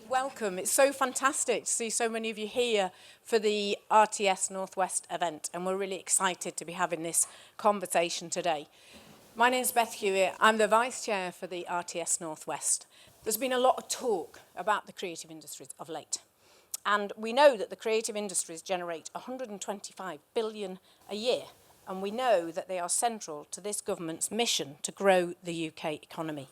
Welcome. It's so fantastic to see so many of you here for the RTS North West event, and we're really excited to be having this conversation today. My name is Beth Hewitt. I'm the Vice Chair for the RTS North West. There's been a lot of talk about the creative industries of late, and we know that the creative industries generate 125 billion a year, and we know that they are central to this government's mission to grow the UK economy.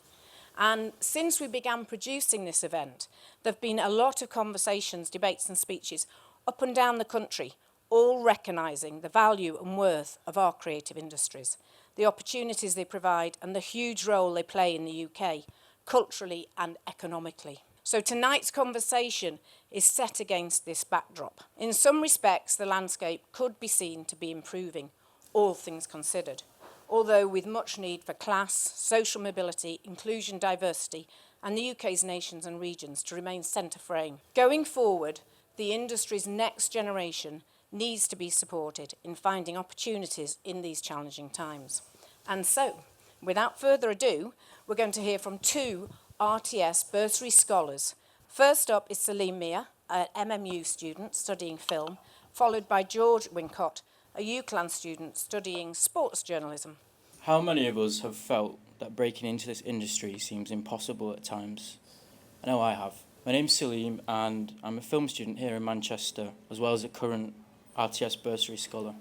And since we began producing this event, there have been a lot of conversations, debates and speeches up and down the country, all recognising the value and worth of our creative industries, the opportunities they provide and the huge role they play in the UK, culturally and economically. So tonight's conversation is set against this backdrop. In some respects, the landscape could be seen to be improving, all things considered, although with much need for class, social mobility, inclusion, diversity, and the UK's nations and regions to remain centre frame. Going forward, the industry's next generation needs to be supported in finding opportunities in these challenging times. And so, without further ado, we're going to hear from two RTS Bursary Scholars. First up is Saleem Mia, an MMU student studying film, followed by George Wincott, a UCLan student studying sports journalism. How many of us have felt that breaking into this industry seems impossible at times? I know I have. My name's Saleem and I'm a film student here in Manchester, as well as a current RTS Bursary Scholar.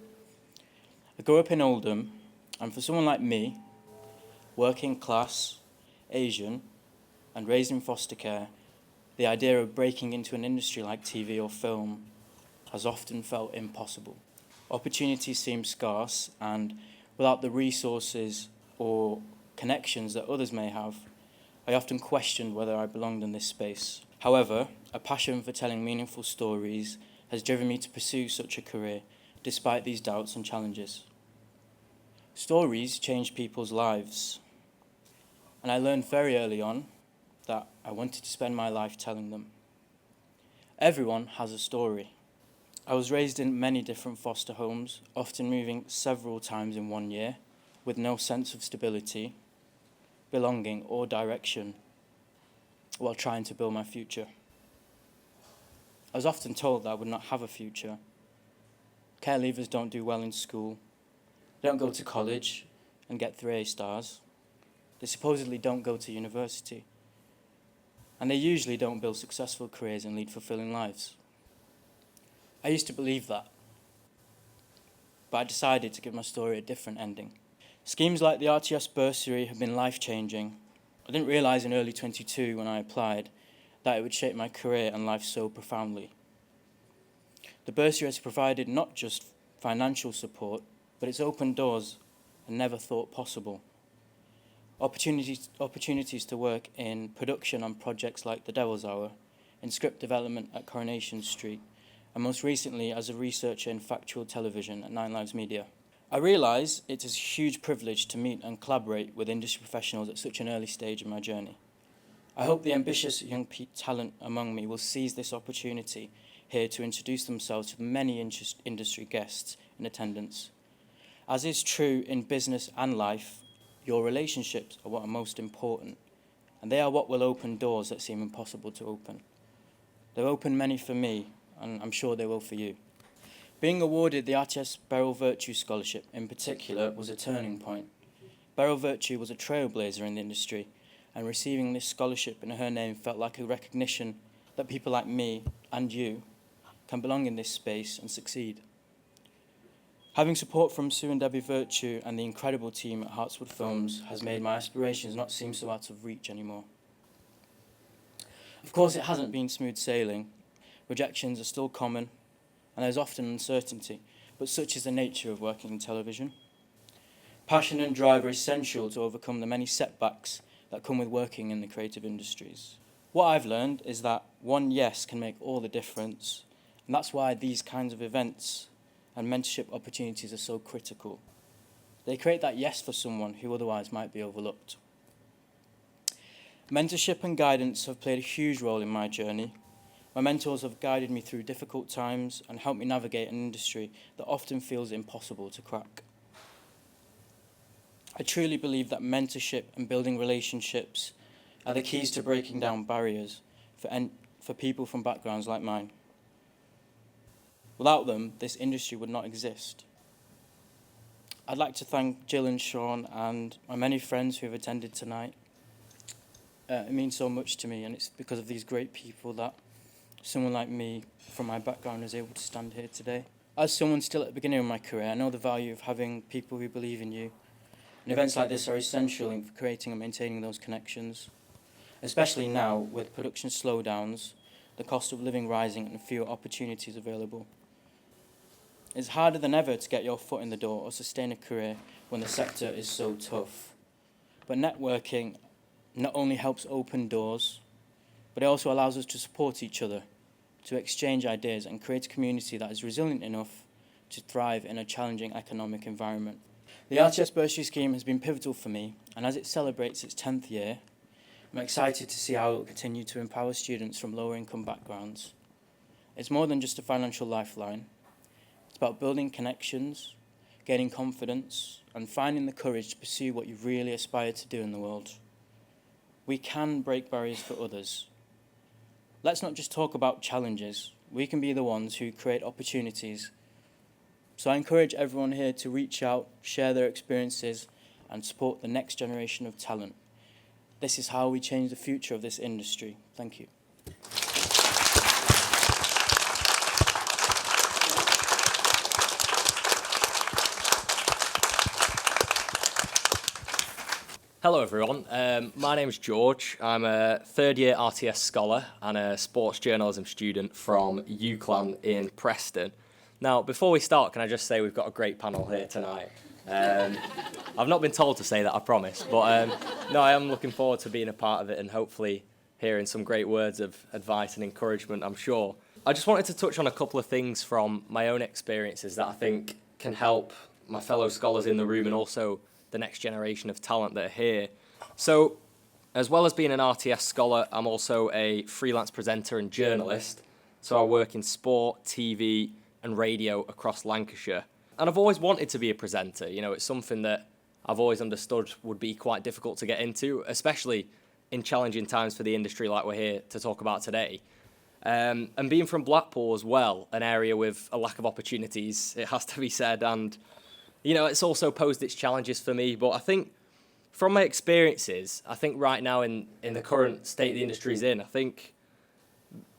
I grew up in Oldham, and for someone like me, working class, Asian, and raised in foster care, the idea of breaking into an industry like TV or film has often felt impossible. Opportunities seem scarce, and without the resources or connections that others may have, I often questioned whether I belonged in this space. However, a passion for telling meaningful stories has driven me to pursue such a career, despite these doubts and challenges. Stories change people's lives, and I learned very early on that I wanted to spend my life telling them. Everyone has a story. I was raised in many different foster homes, often moving several times in 1 year, with no sense of stability, belonging or direction, while trying to build my future. I was often told that I would not have a future. Care leavers don't do well in school, they don't go to college and get 3 A stars, they supposedly don't go to university, and they usually don't build successful careers and lead fulfilling lives. I used to believe that, but I decided to give my story a different ending. Schemes like the RTS Bursary have been life-changing. I didn't realise in early 22 when I applied that it would shape my career and life so profoundly. The bursary has provided not just financial support, but it's opened doors I never thought possible. Opportunities to work in production on projects like The Devil's Hour, in script development at Coronation Street, and most recently as a researcher in factual television at 9 Lives Media. I realise it is a huge privilege to meet and collaborate with industry professionals at such an early stage in my journey. I hope the ambitious young talent among me will seize this opportunity here to introduce themselves to the many industry guests in attendance. As is true in business and life, your relationships are what are most important, and they are what will open doors that seem impossible to open. They've opened many for me, and I'm sure they will for you. Being awarded the RTS Beryl Virtue Scholarship in particular was a turning point. Beryl Virtue was a trailblazer in the industry, and receiving this scholarship in her name felt like a recognition that people like me and you can belong in this space and succeed. Having support from Sue and Debbie Virtue and the incredible team at Hartswood Films has made my aspirations not seem so out of reach anymore. Of course, it hasn't been smooth sailing. Rejections are still common, and there's often uncertainty, but such is the nature of working in television. Passion and drive are essential to overcome the many setbacks that come with working in the creative industries. What I've learned is that one yes can make all the difference, and that's why these kinds of events and mentorship opportunities are so critical. They create that yes for someone who otherwise might be overlooked. Mentorship and guidance have played a huge role in my journey. My mentors have guided me through difficult times and helped me navigate an industry that often feels impossible to crack. I truly believe that mentorship and building relationships are the keys to breaking down barriers for people from backgrounds like mine. Without them, this industry would not exist. I'd like to thank Jill and Sean and my many friends who have attended tonight. It means so much to me, and it's because of these great people that someone like me from my background is able to stand here today. As someone still at the beginning of my career, I know the value of having people who believe in you, and events like this are essential in creating and maintaining those connections, especially now with production slowdowns, the cost of living rising and fewer opportunities available. It's harder than ever to get your foot in the door or sustain a career when the sector is so tough. But networking not only helps open doors, but it also allows us to support each other, to exchange ideas and create a community that is resilient enough to thrive in a challenging economic environment. The RTS Bursary scheme has been pivotal for me, and as it celebrates its 10th year, I'm excited to see how it will continue to empower students from lower income backgrounds. It's more than just a financial lifeline. It's about building connections, gaining confidence, and finding the courage to pursue what you really aspire to do in the world. We can break barriers for others. Let's not just talk about challenges. We can be the ones who create opportunities. So I encourage everyone here to reach out, share their experiences, and support the next generation of talent. This is how we change the future of this industry. Thank you. Hello everyone, my name's George. I'm a third year RTS scholar and a sports journalism student from UCLan in Preston. Now, before we start, can I just say we've got a great panel here tonight. I've not been told to say that, I promise, but no, I am looking forward to being a part of it and hopefully hearing some great words of advice and encouragement, I'm sure. I just wanted to touch on a couple of things from my own experiences that I think can help my fellow scholars in the room and also the next generation of talent that are here. So, as well as being an RTS scholar, I'm also a freelance presenter and journalist. So I work in sport, TV and radio across Lancashire. And I've always wanted to be a presenter. You know, it's something that I've always understood would be quite difficult to get into, especially in challenging times for the industry like we're here to talk about today. And being from Blackpool as well, an area with a lack of opportunities, it has to be said, and you know, it's also posed its challenges for me, but I think from my experiences, I think right now in the current state the industry's in, I think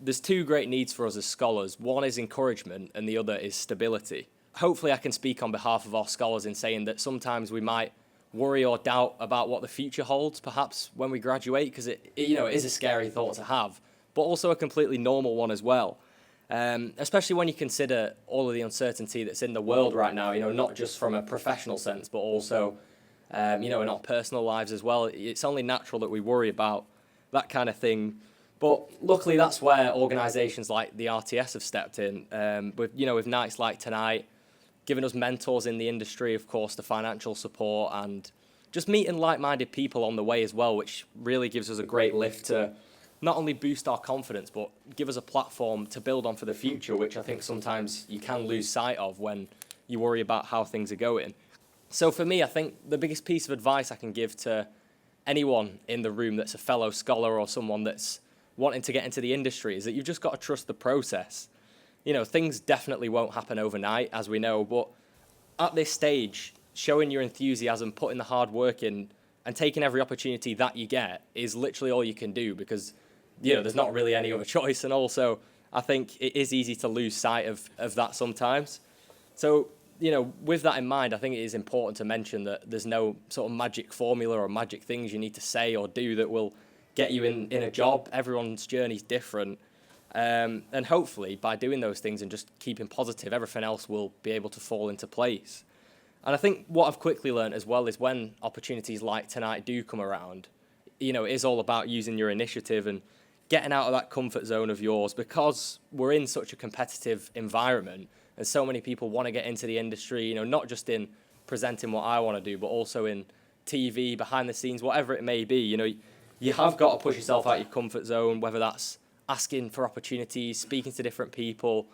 there's two great needs for us as scholars. One is encouragement and the other is stability. Hopefully I can speak on behalf of our scholars in saying that sometimes we might worry or doubt about what the future holds, perhaps when we graduate, because it is a scary thought to have, but also a completely normal one as well. Especially when you consider all of the uncertainty that's in the world right now, you know, not just from a professional sense, but also, in our personal lives as well. It's only natural that we worry about that kind of thing. But luckily, that's where organisations like the RTS have stepped in, with nights like tonight, giving us mentors in the industry, of course, the financial support, and just meeting like-minded people on the way as well, which really gives us a great lift to not only boost our confidence, but give us a platform to build on for the future, which I think sometimes you can lose sight of when you worry about how things are going. So for me, I think the biggest piece of advice I can give to anyone in the room that's a fellow scholar or someone that's wanting to get into the industry is that you've just got to trust the process. You know, things definitely won't happen overnight, as we know, but at this stage, showing your enthusiasm, putting the hard work in, and taking every opportunity that you get is literally all you can do, because there's not really any other choice. And also, I think it is easy to lose sight of that sometimes. So, with that in mind, I think it is important to mention that there's no sort of magic formula or magic things you need to say or do that will get you in a job. Everyone's journey's different. And hopefully, by doing those things and just keeping positive, everything else will be able to fall into place. And I think what I've quickly learned as well is when opportunities like tonight do come around, it is all about using your initiative and getting out of that comfort zone of yours, because we're in such a competitive environment and so many people want to get into the industry, not just in presenting what I want to do, but also in TV, behind the scenes, whatever it may be. You have got to push yourself out of your comfort zone, whether that's asking for opportunities, speaking to different people,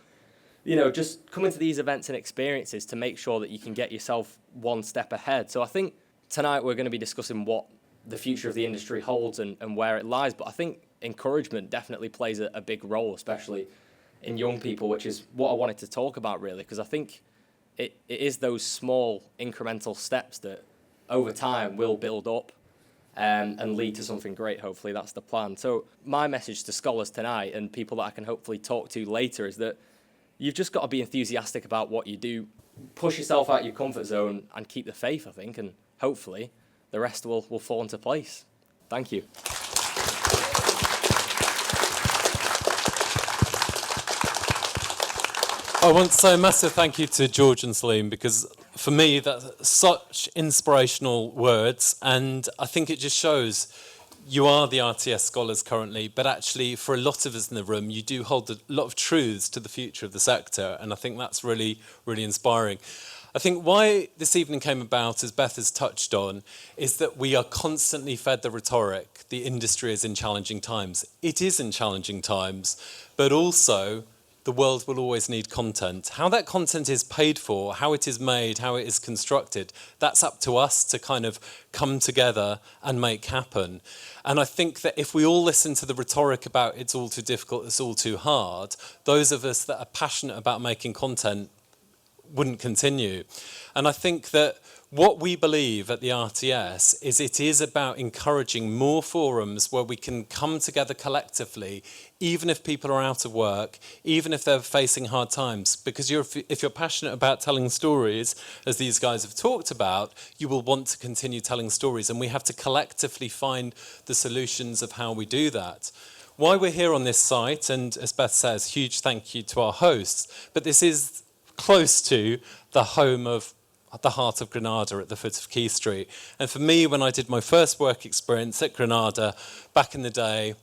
just coming to these events and experiences to make sure that you can get yourself one step ahead. So I think tonight we're going to be discussing what the future of the industry holds and where it lies. But I think encouragement definitely plays a big role, especially in young people, which is what I wanted to talk about really, because I think it is those small incremental steps that over time will build up and lead to something great. Hopefully that's the plan. So my message to scholars tonight and people that I can hopefully talk to later is that you've just got to be enthusiastic about what you do, push yourself out your comfort zone and keep the faith, I think, and hopefully the rest will fall into place. Thank you. I want to say a massive thank you to George and Saleem, because for me that's such inspirational words, and I think it just shows you are the RTS scholars currently, but actually for a lot of us in the room you do hold a lot of truths to the future of the sector, and I think that's really, really inspiring. I think why this evening came about, as Beth has touched on, is that we are constantly fed the rhetoric, the industry is in challenging times. It is in challenging times, but also the world will always need content. How that content is paid for, how it is made, how it is constructed, that's up to us to kind of come together and make happen. And I think that if we all listen to the rhetoric about it's all too difficult, it's all too hard, those of us that are passionate about making content wouldn't continue. And I think that what we believe at the RTS is it is about encouraging more forums where we can come together collectively, even if people are out of work, even if they're facing hard times. Because if you're passionate about telling stories, as these guys have talked about, you will want to continue telling stories. And we have to collectively find the solutions of how we do that. Why we're here on this site, and as Beth says, huge thank you to our hosts, but this is close to the home of the heart of Granada at the foot of Quay Street. And for me, when I did my first work experience at Granada back in the day,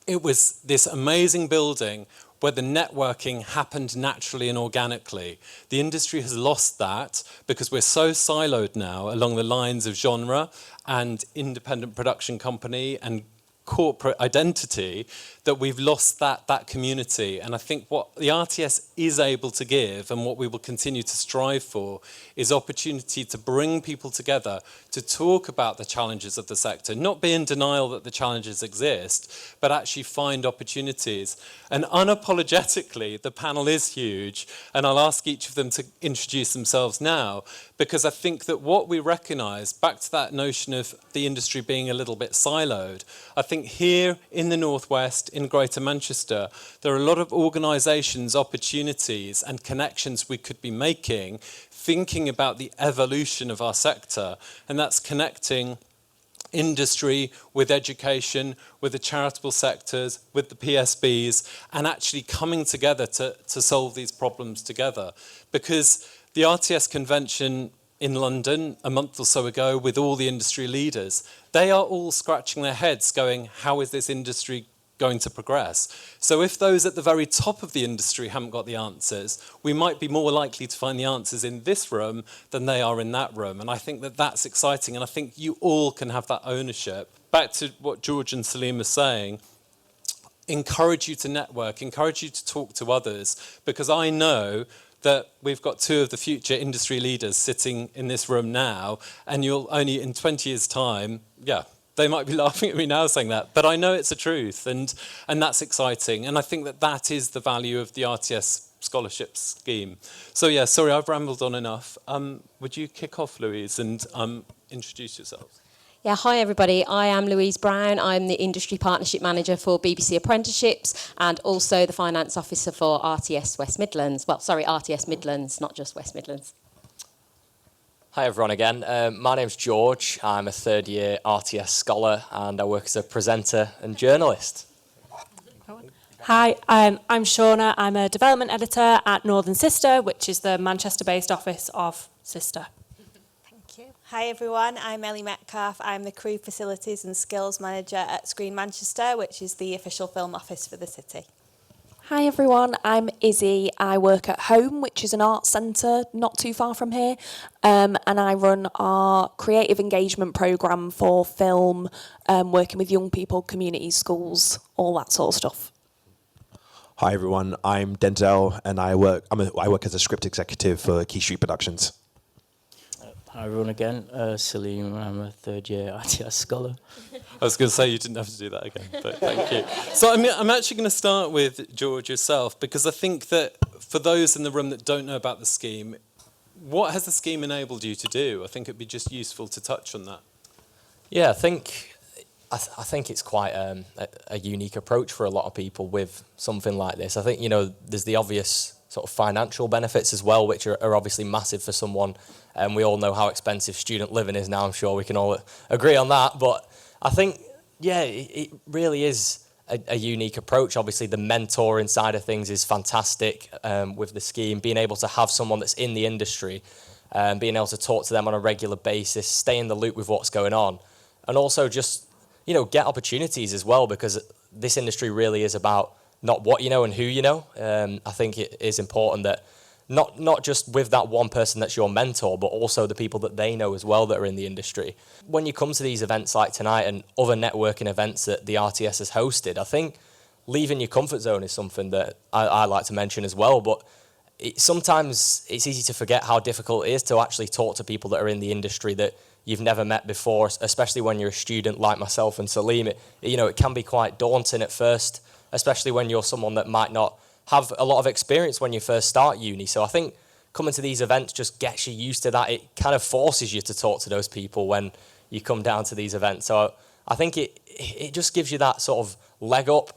it was this amazing building where the networking happened naturally and organically. The industry has lost that because we're so siloed now along the lines of genre and independent production company and corporate identity that we've lost that community. And I think what the RTS is able to give and what we will continue to strive for is opportunity to bring people together to talk about the challenges of the sector, not be in denial that the challenges exist, but actually find opportunities. And unapologetically, the panel is huge, and I'll ask each of them to introduce themselves now, because I think that what we recognise, back to that notion of the industry being a little bit siloed, I think here in the North West, in Greater Manchester, there are a lot of organisations, opportunities and connections we could be making, thinking about the evolution of our sector, and that's connecting industry with education, with the charitable sectors, with the PSBs, and actually coming together to solve these problems together. Because the RTS convention in London a month or so ago with all the industry leaders, they are all scratching their heads going, how is this industry going to progress? So if those at the very top of the industry haven't got the answers, we might be more likely to find the answers in this room than they are in that room. And I think that that's exciting, and I think you all can have that ownership. Back to what George and Saleem are saying, encourage you to network, encourage you to talk to others, because I know that we've got two of the future industry leaders sitting in this room now, and you'll only in 20 years' time, they might be laughing at me now saying that, but I know it's the truth, and that's exciting. And I think that that is the value of the RTS scholarship scheme. So yeah, sorry, I've rambled on enough. Would you kick off, Louise, and introduce yourselves? Yeah, hi everybody. I am Louise Brown. I'm the Industry Partnership Manager for BBC Apprenticeships and also the Finance Officer for RTS West Midlands. Well, sorry, RTS Midlands, not just West Midlands. Hi everyone again. My name's George. I'm a third year RTS scholar and I work as a presenter and journalist. Hi, I'm Shauna. I'm a development editor at Northern Sister, which is the Manchester-based office of Sister. Hi everyone, I'm Ellie Metcalf. I'm the Crew Facilities and Skills Manager at Screen Manchester, which is the official film office for the city. Hi everyone, I'm Izzy. I work at Home, which is an arts centre not too far from here, and I run our creative engagement programme for film, working with young people, communities, schools, all that sort of stuff. Hi everyone, I'm Denzel, and I work as a script executive for Quay Street Productions. Hi everyone again, Saleem, I'm a third year RTS scholar. I was going to say you didn't have to do that again, but thank you. So I'm actually going to start with George yourself, because I think that for those in the room that don't know about the scheme, what has the scheme enabled you to do? I think it'd be just useful to touch on that. Yeah, I think it's quite a unique approach for a lot of people with something like this. I think, there's the obvious sort of financial benefits as well, which are obviously massive for someone. And we all know how expensive student living is now. I'm sure we can all agree on that. But I think, it really is a unique approach. Obviously, the mentoring side of things is fantastic with the scheme. Being able to have someone that's in the industry, being able to talk to them on a regular basis, stay in the loop with what's going on. And also just, get opportunities as well, because this industry really is about not what you know and who you know. I think it is important that not just with that one person that's your mentor, but also the people that they know as well that are in the industry. When you come to these events like tonight and other networking events that the RTS has hosted, I think leaving your comfort zone is something that I like to mention as well. But sometimes it's easy to forget how difficult it is to actually talk to people that are in the industry that you've never met before, especially when you're a student like myself and Saleem. It can be quite daunting at first, especially when you're someone that might not have a lot of experience when you first start uni. So I think coming to these events just gets you used to that. It kind of forces you to talk to those people when you come down to these events. So I think it just gives you that sort of leg up,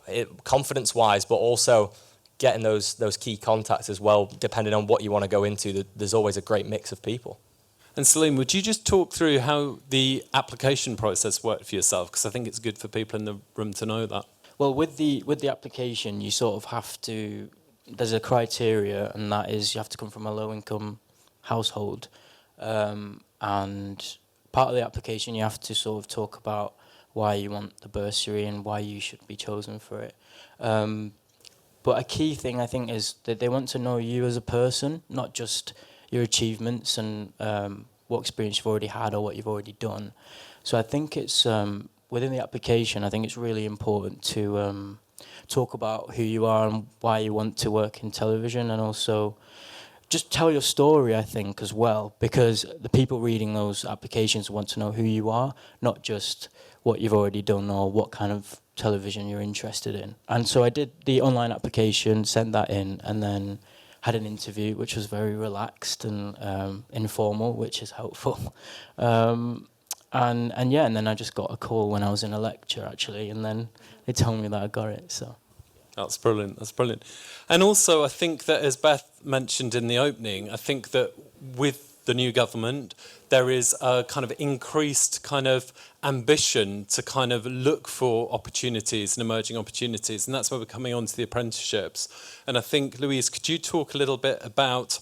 confidence-wise, but also getting those key contacts as well, depending on what you want to go into. There's always a great mix of people. And Saleem, would you just talk through how the application process worked for yourself? Because I think it's good for people in the room to know that. Well, with the application, you sort of have to, there's a criteria, and that is you have to come from a low-income household. And part of the application, you have to sort of talk about why you want the bursary and why you should be chosen for it. But a key thing, I think, is that they want to know you as a person, not just your achievements and what experience you've already had or what you've already done. So I think it's within the application, I think it's really important to talk about who you are and why you want to work in television, and also just tell your story, I think, as well, because the people reading those applications want to know who you are, not just what you've already done or what kind of television you're interested in. And so I did the online application, sent that in, and then had an interview, which was very relaxed and informal, which is helpful. And then I just got a call when I was in a lecture, actually, and then they told me that I got it. So That's brilliant. That's brilliant. And also, I think that, as Beth mentioned in the opening, I think that with the new government, there is a kind of increased kind of ambition to kind of look for opportunities and emerging opportunities. And that's where we're coming on to the apprenticeships. And I think, Louise, could you talk a little bit about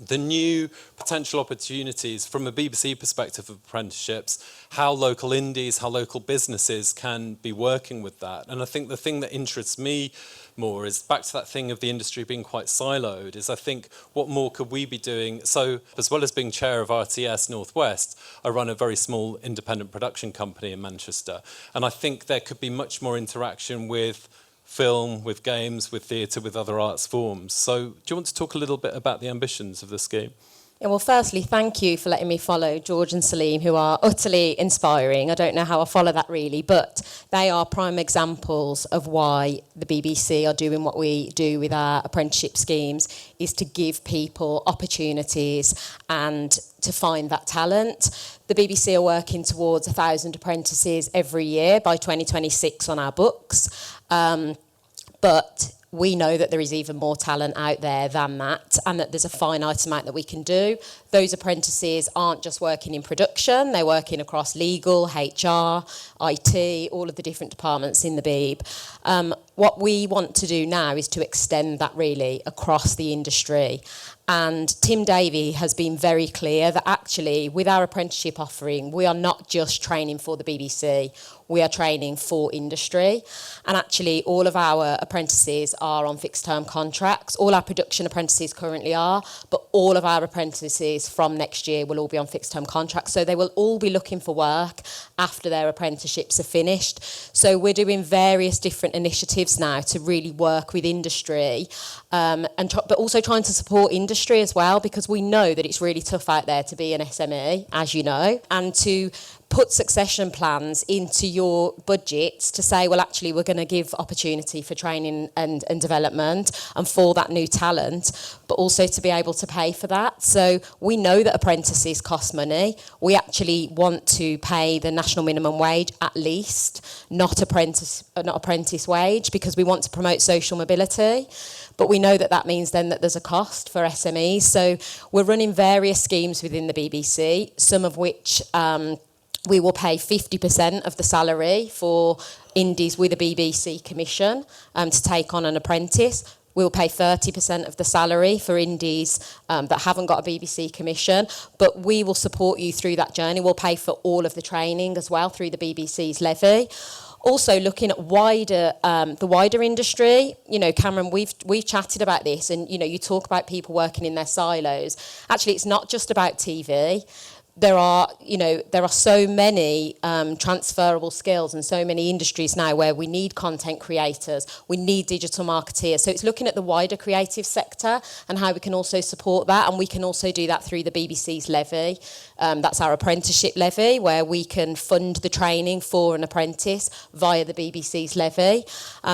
the new potential opportunities from a BBC perspective of apprenticeships, how local indies, how local businesses can be working with that? And I think the thing that interests me more is back to that thing of the industry being quite siloed, is I think what more could we be doing? So as well as being chair of RTS North West, I run a very small independent production company in Manchester. And I think there could be much more interaction with film, with games, with theatre, with other arts forms. So do you want to talk a little bit about the ambitions of the scheme? Yeah, well, firstly, thank you for letting me follow George and Saleem, who are utterly inspiring. I don't know how I follow that really, but they are prime examples of why the BBC are doing what we do with our apprenticeship schemes, is to give people opportunities and to find that talent. The BBC are working towards 1,000 apprentices every year by 2026 on our books. But we know that there is even more talent out there than that, and that there's a finite amount that we can do. Those apprentices aren't just working in production, they're working across legal, HR, IT, all of the different departments in the Beeb. What we want to do now is to extend that really across the industry. And Tim Davey has been very clear that actually with our apprenticeship offering, we are not just training for the BBC, we are training for industry. And actually all of our apprentices are on fixed term contracts. All our production apprentices currently are, but all of our apprentices from next year will all be on fixed term contracts. So they will all be looking for work after their apprenticeships are finished. So we're doing various different initiatives incentives now to really work with industry, but also trying to support industry as well, because we know that it's really tough out there to be an SME, as you know, and to put succession plans into your budgets to say, well, actually, we're going to give opportunity for training and development and for that new talent, but also to be able to pay for that. So we know that apprentices cost money. We actually want to pay the national minimum wage at least, not apprentice wage, because we want to promote social mobility. But we know that that means then that there's a cost for SMEs. So we're running various schemes within the BBC, some of which we will pay 50% of the salary for indies with a BBC commission to take on an apprentice. We'll pay 30% of the salary for indies that haven't got a BBC commission, but we will support you through that journey. We'll pay for all of the training as well through the BBC's levy. Also looking at the wider industry, you know, Cameron, we've chatted about this, and you know, you talk about people working in their silos. Actually, it's not just about TV. There are so many transferable skills and so many industries now where we need content creators, we need digital marketeers. So it's looking at the wider creative sector and how we can also support that, and we can also do that through the BBC's levy. That's our apprenticeship levy, where we can fund the training for an apprentice via the BBC's levy.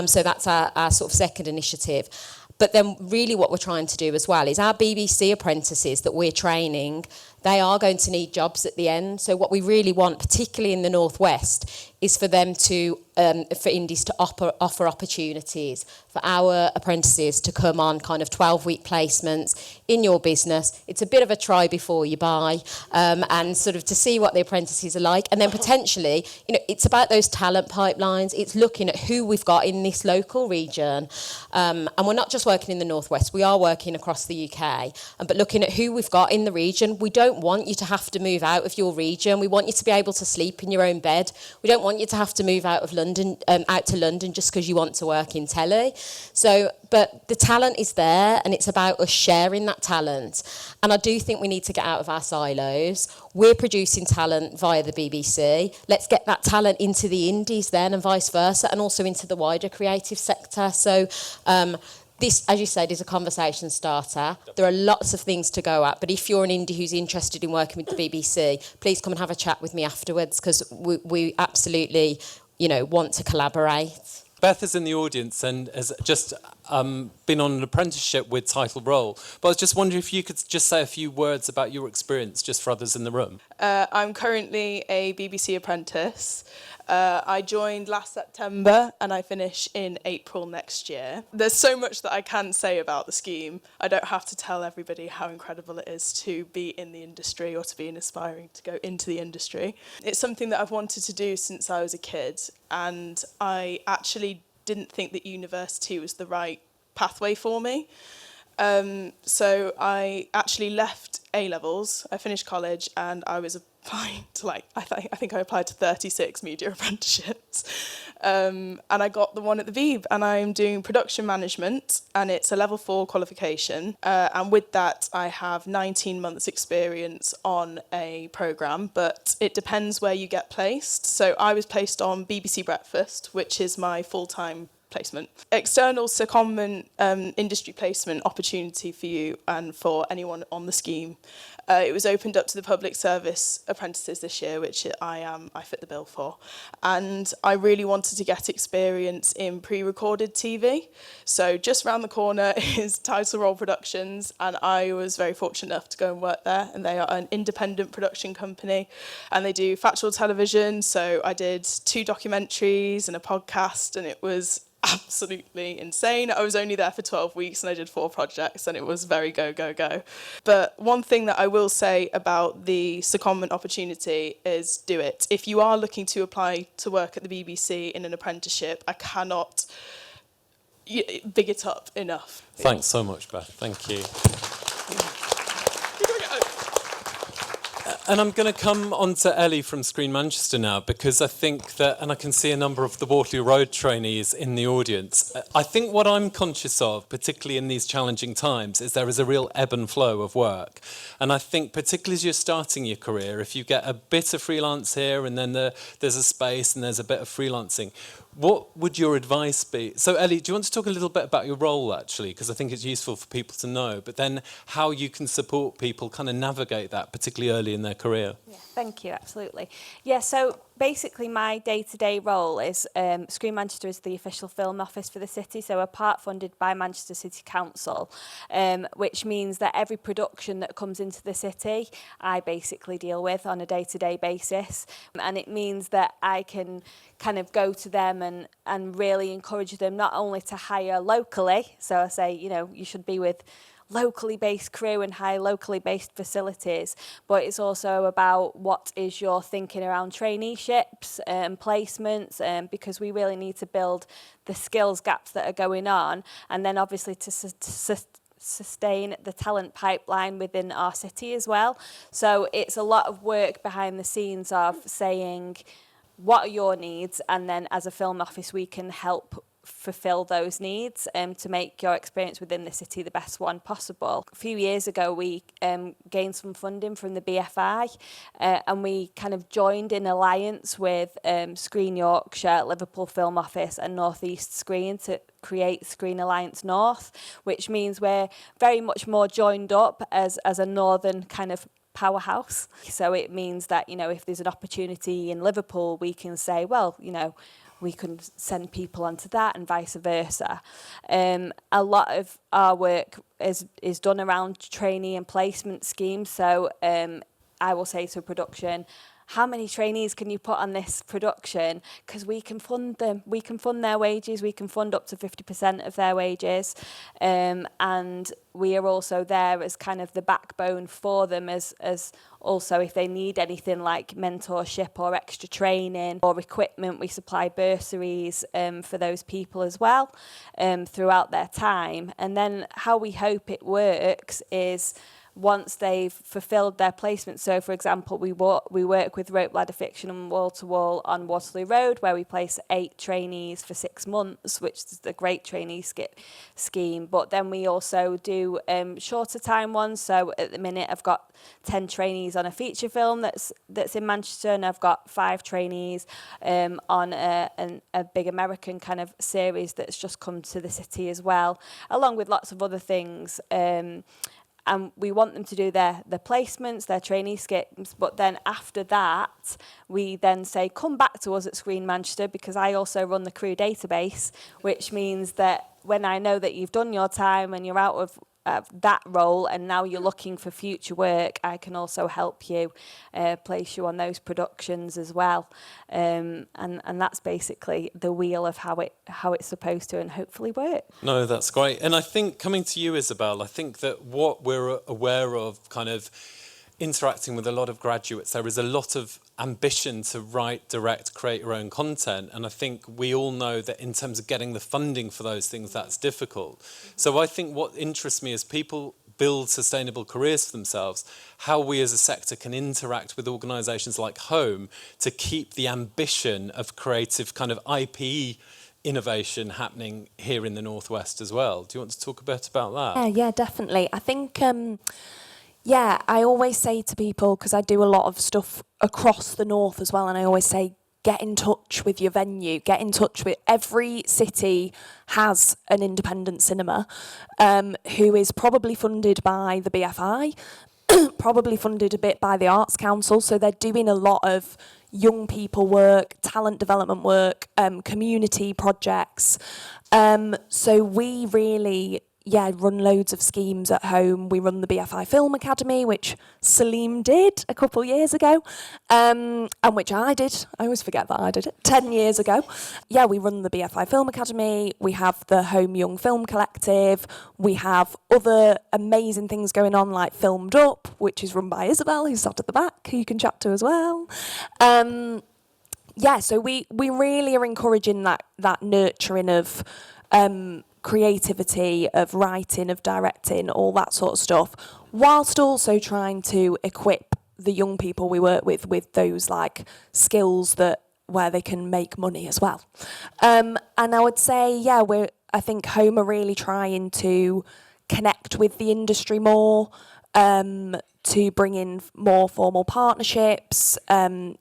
So that's our sort of second initiative. But then really what we're trying to do as well is our BBC apprentices that we're training, they are going to need jobs at the end. So what we really want, particularly in the North West, is for them to, for indies to offer opportunities for our apprentices to come on kind of 12-week placements in your business. It's a bit of a try before you buy, and sort of to see what the apprentices are like. And then potentially, you know, it's about those talent pipelines. It's looking at who we've got in this local region. And we're not just working in the North West, we are working across the UK. But looking at who we've got in the region, we don't want you to have to move out of your region. We want you to be able to sleep in your own bed. We don't want you to have to move out of London, out to London just because you want to work in telly. So, but the talent is there, and it's about us sharing that talent. And I do think we need to get out of our silos. We're producing talent via the BBC. Let's get that talent into the indies then, and vice versa, and also into the wider creative sector. So this, as you said, is a conversation starter. There are lots of things to go at, but if you're an indie who's interested in working with the BBC, please come and have a chat with me afterwards, because we absolutely, you know, want to collaborate. Beth is in the audience and has just been on an apprenticeship with title role. But I was just wondering if you could just say a few words about your experience, just for others in the room. I'm currently a BBC apprentice. I joined last September and I finish in April next year. There's so much that I can say about the scheme. I don't have to tell everybody how incredible it is to be in the industry or to be aspiring to go into the industry. It's something that I've wanted to do since I was a kid, and I actually didn't think that university was the right pathway for me. So I actually left A-levels, I finished college, and I was applying to I think I applied to 36 media apprenticeships. And I got the one at the VEB, and I'm doing production management, and it's a level 4 qualification. And with that, I have 19 months experience on a programme, but it depends where you get placed. So I was placed on BBC Breakfast, which is my full-time placement. External secondment industry placement opportunity for you and for anyone on the scheme. It was opened up to the public service apprentices this year, which I fit the bill for. And I really wanted to get experience in pre-recorded TV. So just round the corner is Title Roll Productions, and I was very fortunate enough to go and work there. And they are an independent production company, and they do factual television. So I did 2 documentaries and a podcast, and it was absolutely insane. I was only there for 12 weeks and I did 4 projects, and it was very go, go, go. But one thing that I will say about the secondment opportunity is do it. If you are looking to apply to work at the BBC in an apprenticeship, I cannot big it up enough. Thanks so much, Beth. Thank you. And I'm going to come on to Ellie from Screen Manchester now, because I think that, and I can see a number of the Waterloo Road trainees in the audience, I think what I'm conscious of, particularly in these challenging times, is there is a real ebb and flow of work. And I think particularly as you're starting your career, if you get a bit of freelance here and then there's a space and there's a bit of freelancing, What would your advice be? So, Ellie, do you want to talk a little bit about your role, actually? Because I think it's useful for people to know, but then how you can support people kind of navigate that, particularly early in their career. Yeah, thank you, absolutely. Yeah, so basically my day-to-day role is Screen Manchester is the official film office for the city, so a part funded by Manchester City Council, which means that every production that comes into the city, I basically deal with on a day-to-day basis. And it means that I can kind of go to them and really encourage them not only to hire locally, so I say, you know, you should be with locally based crew and high locally based facilities, but it's also about what is your thinking around traineeships and placements, because we really need to build the skills gaps that are going on, and then obviously to sustain the talent pipeline within our city as well. So it's a lot of work behind the scenes of saying, what are your needs? And then as a film office, we can help fulfill those needs to make your experience within the city the best one possible. A few years ago, we gained some funding from the BFI and we kind of joined in alliance with Screen Yorkshire, Liverpool Film Office and North East Screen to create Screen Alliance North, which means we're very much more joined up as a northern kind of powerhouse. So it means that, you know, if there's an opportunity in Liverpool, we can say, well, you know, we can send people onto that and vice versa. A lot of our work is done around trainee and placement schemes. So I will say to a production, how many trainees can you put on this production? Because we can fund them. We can fund their wages. We can fund up to 50% of their wages. And we are also there as kind of the backbone for them as also if they need anything like mentorship or extra training or equipment, we supply bursaries for those people as well throughout their time. And then how we hope it works is once they've fulfilled their placement. So, for example, we work with Rope Ladder Fiction and Wall to Wall on Waterloo Road, where we place 8 trainees for 6 months, which is a great trainee scheme. But then we also do shorter time ones. So at the minute, I've got 10 trainees on a feature film that's in Manchester, and I've got 5 trainees on a big American kind of series that's just come to the city as well, along with lots of other things. And we want them to do their placements, their trainee schemes, but then after that, we then say, come back to us at Screen Manchester, because I also run the crew database, which means that when I know that you've done your time and you're out of that role and now you're looking for future work, I can also help you place you on those productions as well. And that's basically the wheel of how it's supposed to and hopefully work. No, that's great. And I think coming to you, Isabel, I think that what we're aware of kind of interacting with a lot of graduates, there is a lot of ambition to write, direct, create your own content. And I think we all know that in terms of getting the funding for those things, that's difficult. So I think what interests me is people build sustainable careers for themselves, how we as a sector can interact with organisations like Home to keep the ambition of creative kind of IP innovation happening here in the North West as well. Do you want to talk a bit about that? Yeah, definitely. I think... I always say to people, because I do a lot of stuff across the north as well, and I always say, get in touch with your venue, get in touch with every city has an independent cinema who is probably funded by the BFI, probably funded a bit by the Arts Council, so they're doing a lot of young people work, talent development work, community projects. So we really... run loads of schemes at Home. We run the BFI Film Academy, which Saleem did a couple of years ago, and which I did. I always forget that I did it 10 years ago. Yeah, we run the BFI Film Academy. We have the Home Young Film Collective. We have other amazing things going on, like Filmed Up, which is run by Isabel, who's sat at the back, who you can chat to as well. So we really are encouraging that nurturing of creativity, of writing, of directing, all that sort of stuff, whilst also trying to equip the young people we work with those like skills where they can make money as well. And I would say, I think Home are really trying to connect with the industry more. to bring in more formal partnerships,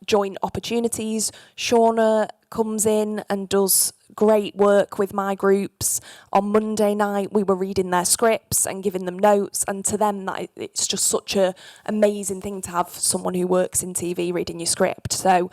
joint opportunities. Shauna comes in and does great work with my groups. On Monday night, we were reading their scripts and giving them notes, and to them, it's just such an amazing thing to have someone who works in TV reading your script. So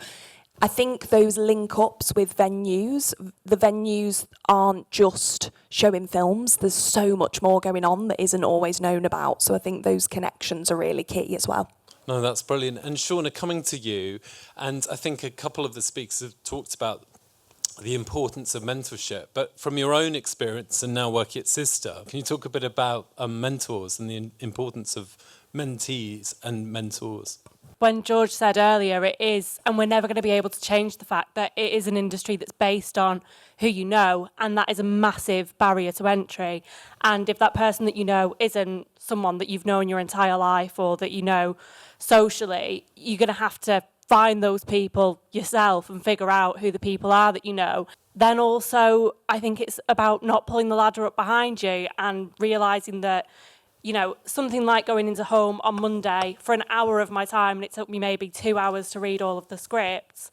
I think those link-ups with venues, the venues aren't just showing films. There's so much more going on that isn't always known about. So I think those connections are really key as well. No, that's brilliant. And Shauna, coming to you, and I think a couple of the speakers have talked about the importance of mentorship, but from your own experience and now working at Sister, can you talk a bit about mentors and the importance of mentees and mentors? When George said earlier, it is, and we're never going to be able to change the fact that it is an industry that's based on who you know, and that is a massive barrier to entry. And if that person that you know isn't someone that you've known your entire life or that you know socially, you're going to have to find those people yourself and figure out who the people are that you know. Then also, I think it's about not pulling the ladder up behind you and realising that, you know, something like going into home on Monday for an hour of my time, and it took me maybe 2 hours to read all of the scripts,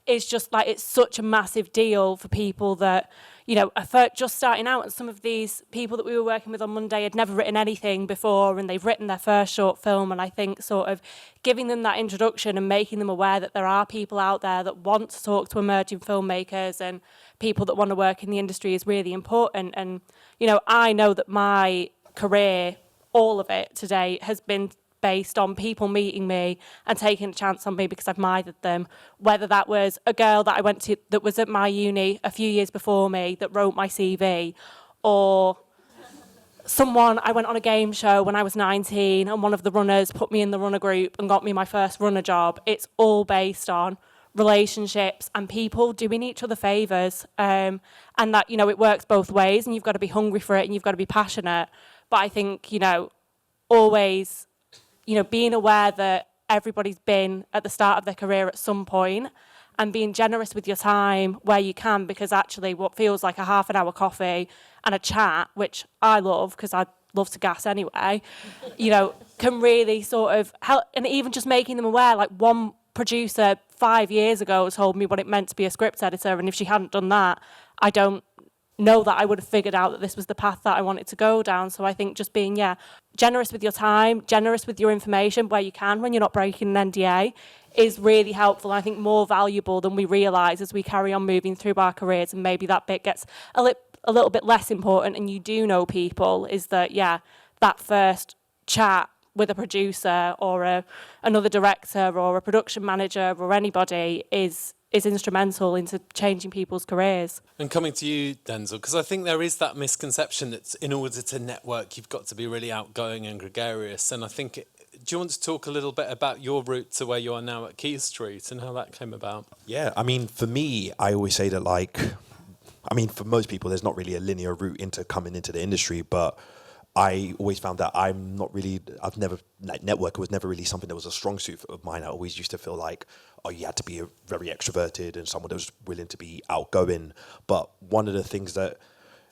is just like, it's such a massive deal for people that, you know, are just starting out. And some of these people that we were working with on Monday had never written anything before, and they've written their first short film. And I think sort of giving them that introduction and making them aware that there are people out there that want to talk to emerging filmmakers and people that want to work in the industry is really important. And, you know, I know that my career, all of it today, has been based on people meeting me and taking a chance on me because I've mithered them. Whether that was a girl that I went to that was at my uni a few years before me that wrote my CV, or someone, I went on a game show when I was 19 and one of the runners put me in the runner group and got me my first runner job. It's all based on relationships and people doing each other favours, and that, you know, it works both ways, and you've got to be hungry for it and you've got to be passionate. But I think, you know, always, you know, being aware that everybody's been at the start of their career at some point, and being generous with your time where you can, because actually what feels like a half an hour coffee and a chat, which I love because I love to gas anyway, you know, can really sort of help. And even just making them aware, like one producer 5 years ago told me what it meant to be a script editor, and if she hadn't done that, I don't know that I would have figured out that this was the path that I wanted to go down. So I think just being, generous with your time, generous with your information where you can, when you're not breaking an NDA, is really helpful. And I think more valuable than we realise as we carry on moving through our careers, and maybe that bit gets a little bit less important and you do know people, is that, that first chat with a producer or another director or a production manager or anybody is instrumental into changing people's careers. And coming to you, Denzel, because I think there is that misconception that in order to network, you've got to be really outgoing and gregarious. And I think, do you want to talk a little bit about your route to where you are now at Quay Street and how that came about? Yeah, I mean, for me, I always say that, for most people, there's not really a linear route into coming into the industry, but I always found that networking was never really something that was a strong suit of mine. I always used to feel like, you had to be very extroverted and someone that was willing to be outgoing. But one of the things that,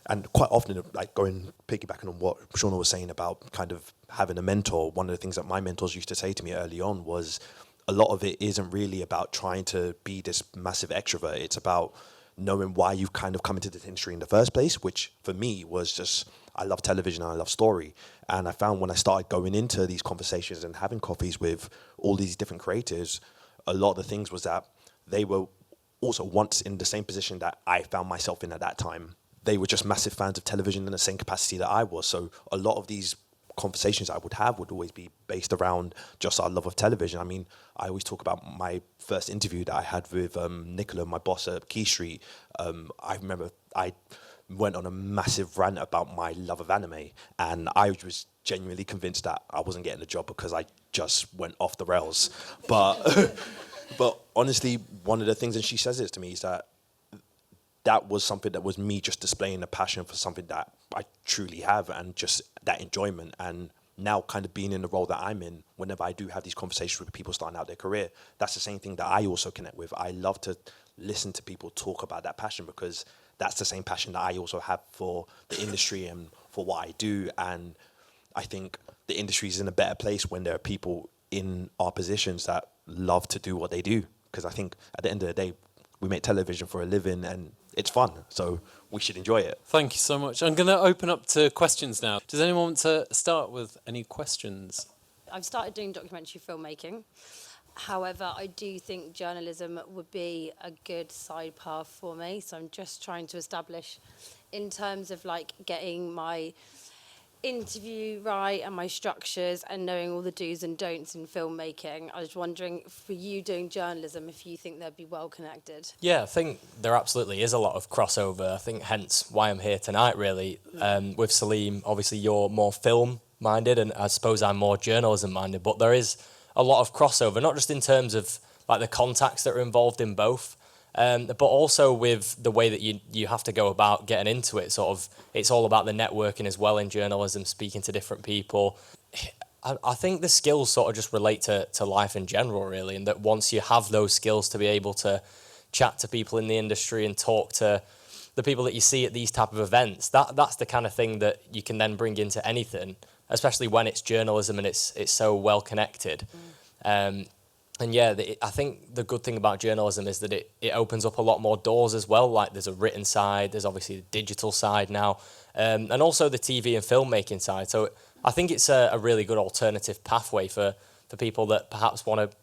and quite often, like piggybacking on what Shauna was saying about kind of having a mentor, one of the things that my mentors used to say to me early on was, a lot of it isn't really about trying to be this massive extrovert. It's about knowing why you've kind of come into this industry in the first place, which for me was just, I love television and I love story. And I found when I started going into these conversations and having coffees with all these different creators, a lot of the things was that they were also once in the same position that I found myself in at that time. They were just massive fans of television in the same capacity that I was. So a lot of these conversations I would have would always be based around just our love of television. I mean, I always talk about my first interview that I had with Nicola, my boss at Quay Street. I remember I went on a massive rant about my love of anime, and I was genuinely convinced that I wasn't getting the job because I just went off the rails. But but honestly, one of the things, and she says it to me, is that was something that was me just displaying a passion for something that I truly have, and just that enjoyment. And now kind of being in the role that I'm in, whenever I do have these conversations with people starting out their career, that's the same thing that I also connect with. I love to listen to people talk about that passion, because that's the same passion that I also have for the industry and for what I do. And I think the industry is in a better place when there are people in our positions that love to do what they do. Because I think at the end of the day, we make television for a living and it's fun, so we should enjoy it. Thank you so much. I'm going to open up to questions now. Does anyone want to start with any questions? I've started doing documentary filmmaking. However, I do think journalism would be a good side path for me. So I'm just trying to establish, in terms of like getting my interview right and my structures and knowing all the do's and don'ts in filmmaking. I was wondering, for you doing journalism, if you think they'd be well connected. Yeah, I think there absolutely is a lot of crossover. I think hence why I'm here tonight, really. With Saleem, obviously you're more film-minded, and I suppose I'm more journalism-minded, but there is a lot of crossover, not just in terms of like the contacts that are involved in both, but also with the way that you have to go about getting into it. Sort of, it's all about the networking as well in journalism, speaking to different people. I think the skills sort of just relate to life in general, really, and that once you have those skills to be able to chat to people in the industry and talk to the people that you see at these type of events, that's the kind of thing that you can then bring into anything, especially when it's journalism and it's so well connected. And yeah, I think the good thing about journalism is that it opens up a lot more doors as well. Like there's a written side, there's obviously the digital side now, and also the TV and filmmaking side. So I think it's a really good alternative pathway for people that perhaps want to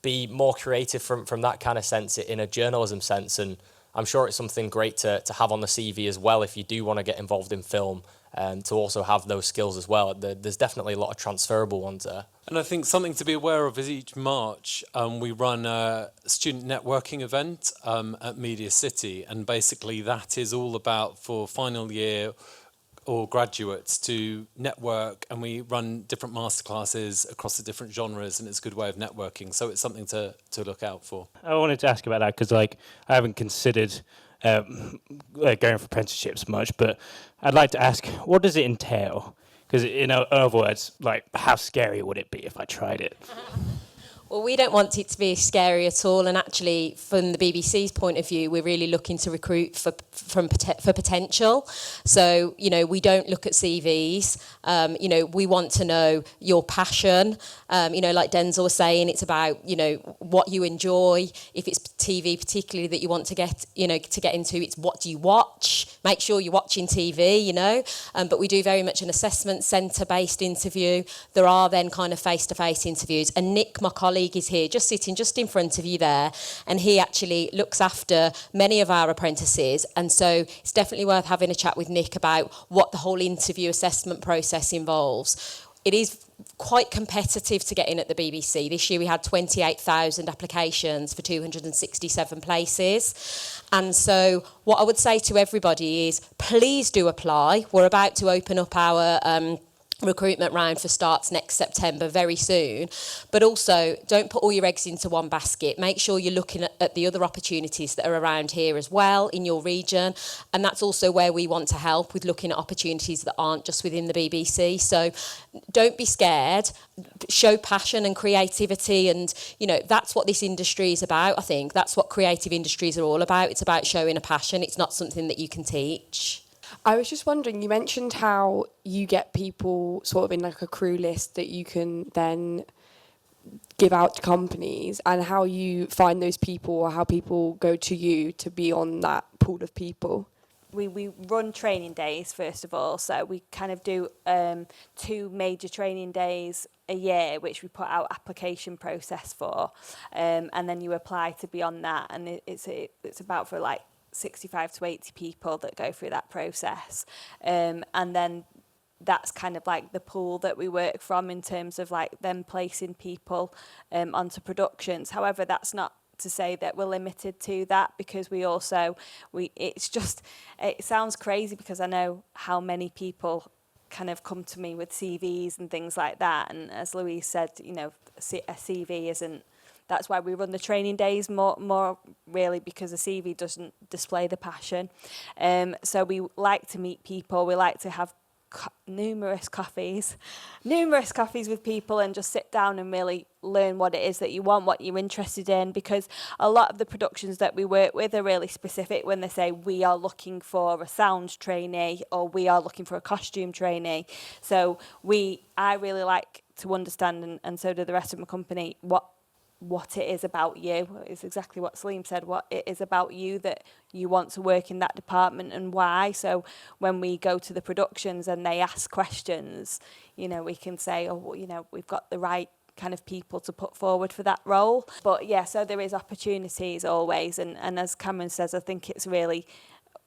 be more creative from that kind of sense in a journalism sense. And I'm sure it's something great to have on the CV as well if you do want to get involved in film, to also have those skills as well. There's definitely a lot of transferable ones there. And I think something to be aware of is each March we run a student networking event at Media City, and basically that is all about for final year or graduates to network, and we run different masterclasses across the different genres, and it's a good way of networking. So it's something to look out for. I wanted to ask about that because I haven't considered going for apprenticeships much, but I'd like to ask, what does it entail? Because in other words, like, how scary would it be if I tried it? Well, we don't want it to be scary at all, and actually, from the BBC's point of view, we're really looking to recruit for potential. So, we don't look at CVs. We want to know your passion. Like Denzel was saying, it's about what you enjoy. If it's TV, particularly that you want to get into, it's what do you watch. Make sure you're watching TV. But we do very much an assessment centre-based interview. There are then kind of face-to-face interviews, and Nick, my colleague, is here, just sitting just in front of you there, and he actually looks after many of our apprentices, and so it's definitely worth having a chat with Nick about what the whole interview assessment process involves. It is quite competitive to get in at the BBC. This year we had 28,000 applications for 267 places. And so what I would say to everybody is please do apply. We're about to open up our recruitment round for starts next September very soon, but also don't put all your eggs into one basket. Make sure you're looking at the other opportunities that are around here as well in your region, and that's also where we want to help with looking at opportunities that aren't just within the BBC. So don't be scared, show passion and creativity, and that's what this industry is about. I think that's what creative industries are all about. It's about showing a passion. It's not something that you can teach. I was just wondering, you mentioned how you get people sort of in like a crew list that you can then give out to companies, and how you find those people or how people go to you to be on that pool of people. We run training days, first of all, so we kind of do 2 major training days a year, which we put out application process for, and then you apply to be on that, and it's about for like 65 to 80 people that go through that process, and then that's kind of like the pool that we work from in terms of like them placing people onto productions. However, that's not to say that we're limited to that, because it sounds crazy because I know how many people kind of come to me with CVs and things like that, and as Louise said, a CV isn't. That's why we run the training days more really, because a CV doesn't display the passion. So we like to meet people. We like to have numerous coffees with people and just sit down and really learn what it is that you want, what you're interested in, because a lot of the productions that we work with are really specific when they say we are looking for a sound trainee or we are looking for a costume trainee. So I really like to understand, and so do the rest of my company, what it is about you. It's exactly what Saleem said, what it is about you that you want to work in that department and why. So when we go to the productions and they ask questions, you know, we can say, oh, you know, we've got the right kind of people to put forward for that role. But yeah, so there is opportunities always. And as Cameron says, I think it's really,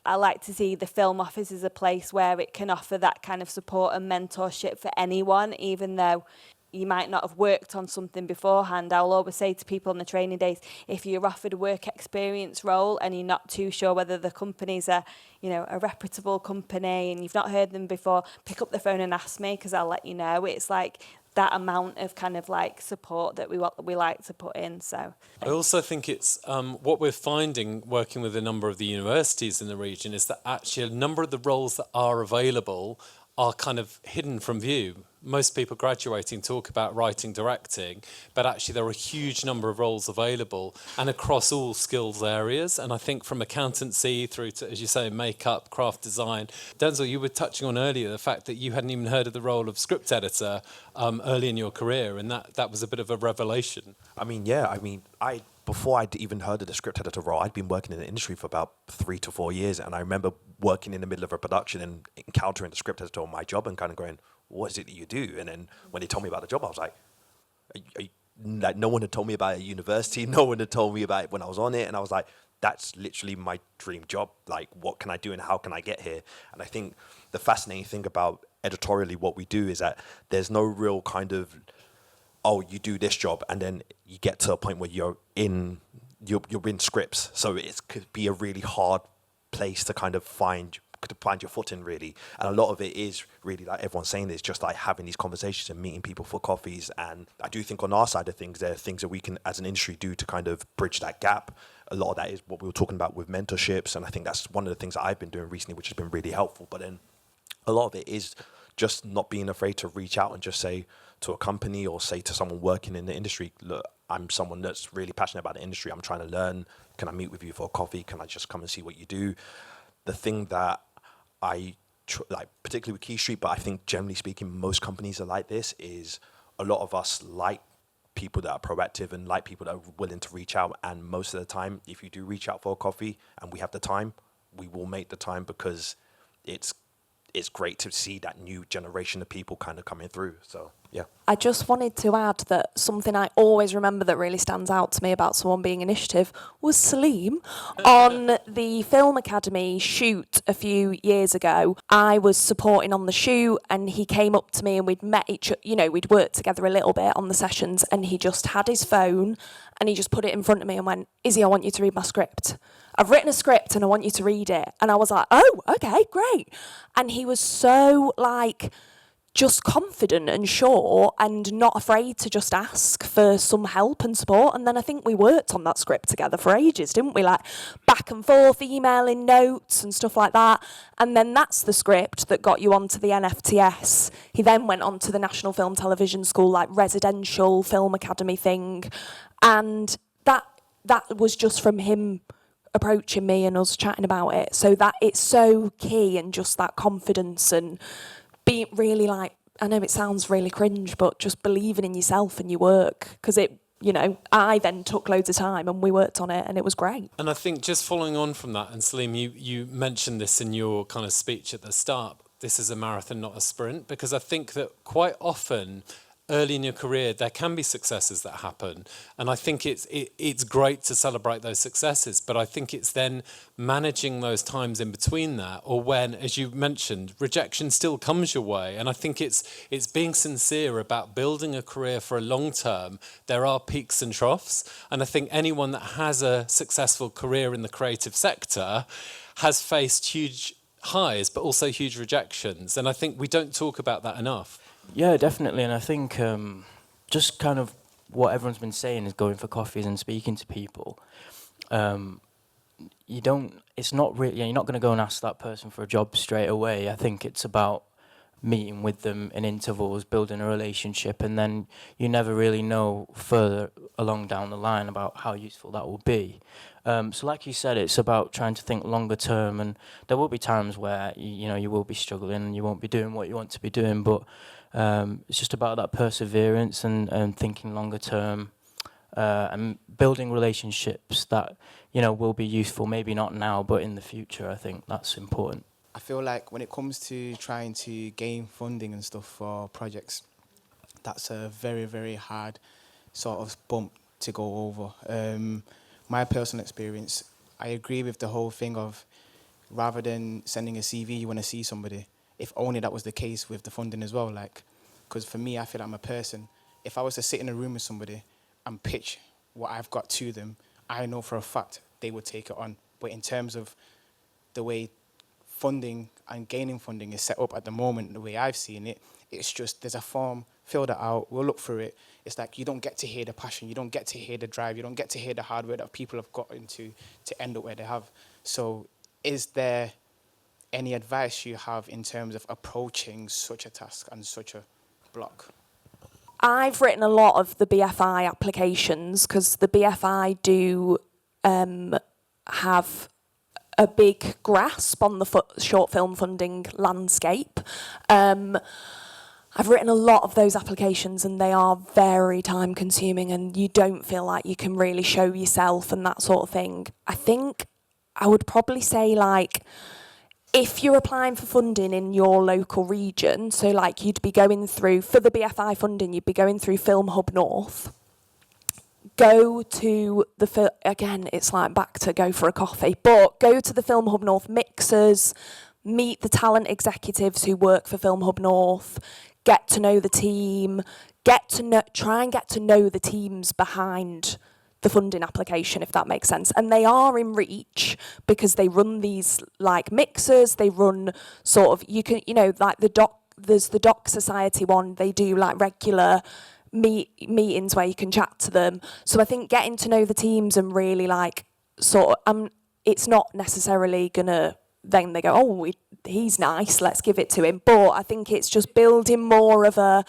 I like to see the film office as a place where it can offer that kind of support and mentorship for anyone, even though you might not have worked on something beforehand. I'll always say to people on the training days, if you're offered a work experience role and you're not too sure whether the company's a reputable company and you've not heard them before, pick up the phone and ask me, because I'll let you know. It's like that amount of kind of like support that we like to put in. So I also think it's what we're finding working with a number of the universities in the region is that actually a number of the roles that are available are kind of hidden from view. Most people graduating talk about writing, directing, but actually there are a huge number of roles available and across all skills areas. And I think from accountancy through to, as you say, makeup, craft design. Denzel, you were touching on earlier the fact that you hadn't even heard of the role of script editor early in your career, and that was a bit of a revelation. Before I'd even heard of the script editor role, I'd been working in the industry for about 3 to 4 years, and I remember working in the middle of a production and encountering the script editor on my job and kind of going, what is it that you do? And then when they told me about the job, I was like, like no one had told me about it at university, no one had told me about it when I was on it, and I was like, that's literally my dream job. Like, what can I do and how can I get here? And I think the fascinating thing about editorially what we do is that there's no real kind of, oh, you do this job and then you get to a point where you're in scripts. So it could be a really hard place to kind of find your foot in, really. And a lot of it is really, like everyone's saying, is just like having these conversations and meeting people for coffees. And I do think on our side of things, there are things that we can as an industry do to kind of bridge that gap. A lot of that is what we were talking about with mentorships, and I think that's one of the things that I've been doing recently, which has been really helpful. But then a lot of it is just not being afraid to reach out and just say to a company or say to someone working in the industry, look, I'm someone that's really passionate about the industry. I'm trying to learn. Can I meet with you for a coffee? Can I just come and see what you do? The thing that I like, particularly with Quay Street, but I think generally speaking, most companies are like this, is a lot of us like people that are proactive and like people that are willing to reach out. And most of the time, if you do reach out for a coffee and we have the time, we will make the time, because it's great to see that new generation of people kind of coming through. So, yeah. I just wanted to add that something I always remember that really stands out to me about someone being initiative was Saleem. On the Film Academy shoot a few years ago, I was supporting on the shoot and he came up to me and we'd met we'd worked together a little bit on the sessions, and he just had his phone and he just put it in front of me and went, Izzy, I want you to read my script. I've written a script and I want you to read it. And I was like, oh, okay, great. And he was so like just confident and sure and not afraid to just ask for some help and support. And then I think we worked on that script together for ages, didn't we? Like back and forth, emailing notes and stuff like that. And then that's the script that got you onto the NFTS. He then went on to the National Film Television School, like residential film academy thing. And that was just from him approaching me and us chatting about it. So that it's so key, and just that confidence and being really like, I know it sounds really cringe, but just believing in yourself and your work, because I then took loads of time and we worked on it and it was great. And I think just following on from that, and Saleem, you mentioned this in your kind of speech at the start, this is a marathon, not a sprint, because I think that quite often early in your career, there can be successes that happen. And I think it's great to celebrate those successes, but I think it's then managing those times in between that, or when, as you mentioned, rejection still comes your way. And I think it's being sincere about building a career for a long term. There are peaks and troughs. And I think anyone that has a successful career in the creative sector has faced huge highs, but also huge rejections. And I think we don't talk about that enough. Yeah, definitely. And I think just kind of what everyone's been saying is going for coffees and speaking to people. It's not really, you're not going to go and ask that person for a job straight away. I think it's about meeting with them in intervals, building a relationship, and then you never really know further along down the line about how useful that will be. So like you said, it's about trying to think longer term, and there will be times where you will be struggling and you won't be doing what you want to be doing, but it's just about that perseverance and thinking longer term, and building relationships that will be useful, maybe not now, but in the future. I think that's important. I feel like when it comes to trying to gain funding and stuff for projects, that's a very, very hard sort of bump to go over. My personal experience, I agree with the whole thing of rather than sending a CV, you want to see somebody. If only that was the case with the funding as well. Like, because for me, I feel I'm a person. If I was to sit in a room with somebody and pitch what I've got to them, I know for a fact they would take it on. But in terms of the way funding and gaining funding is set up at the moment, the way I've seen it, it's just there's a form, fill that out, we'll look through it. It's like you don't get to hear the passion, you don't get to hear the drive, you don't get to hear the hard work that people have got into to end up where they have. So is there any advice you have in terms of approaching such a task and such a block? I've written a lot of the BFI applications because the BFI do have a big grasp on the short film funding landscape. I've written a lot of those applications and they are very time consuming and you don't feel like you can really show yourself and that sort of thing. I think I would probably say, like, if you're applying for funding in your local region, so like you'd be going through, for the BFI funding, you'd be going through Film Hub North. Go to again, it's like back to go for a coffee, but go to the Film Hub North mixers, meet the talent executives who work for Film Hub North, get to know the team, try and get to know the teams behind the funding application, if that makes sense. And they are in reach because they run these like mixers, they run sort of, like there's the Doc Society one, they do like regular meetings where you can chat to them. So I think getting to know the teams and really like it's not necessarily gonna then they go, oh, he's nice, let's give it to him. But I think it's just building more of a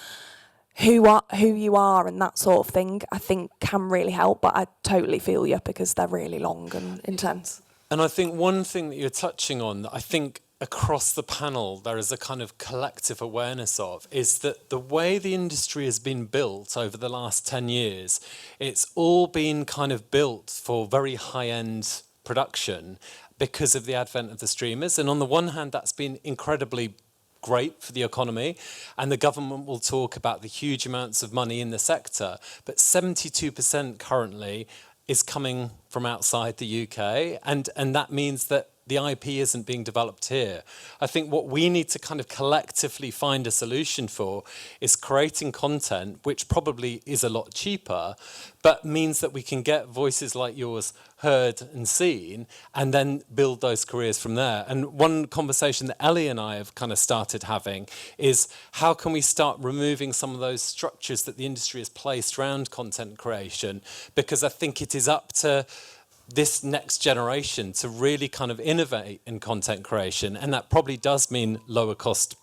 who you are and that sort of thing, I think can really help. But I totally feel you because they're really long and intense. And I think one thing that you're touching on that I think across the panel there is a kind of collective awareness of is that the way the industry has been built over the last 10 years, it's all been kind of built for very high-end production because of the advent of the streamers. And on the one hand, that's been incredibly great for the economy, and the government will talk about the huge amounts of money in the sector, but 72% currently is coming from outside the UK, and that means that the IP isn't being developed here. I think what we need to kind of collectively find a solution for is creating content which probably is a lot cheaper, but means that we can get voices like yours heard and seen, and then build those careers from there. And one conversation that Ellie and I have kind of started having is how can we start removing some of those structures that the industry has placed around content creation, because I think it is up to this next generation to really kind of innovate in content creation, and that probably does mean lower cost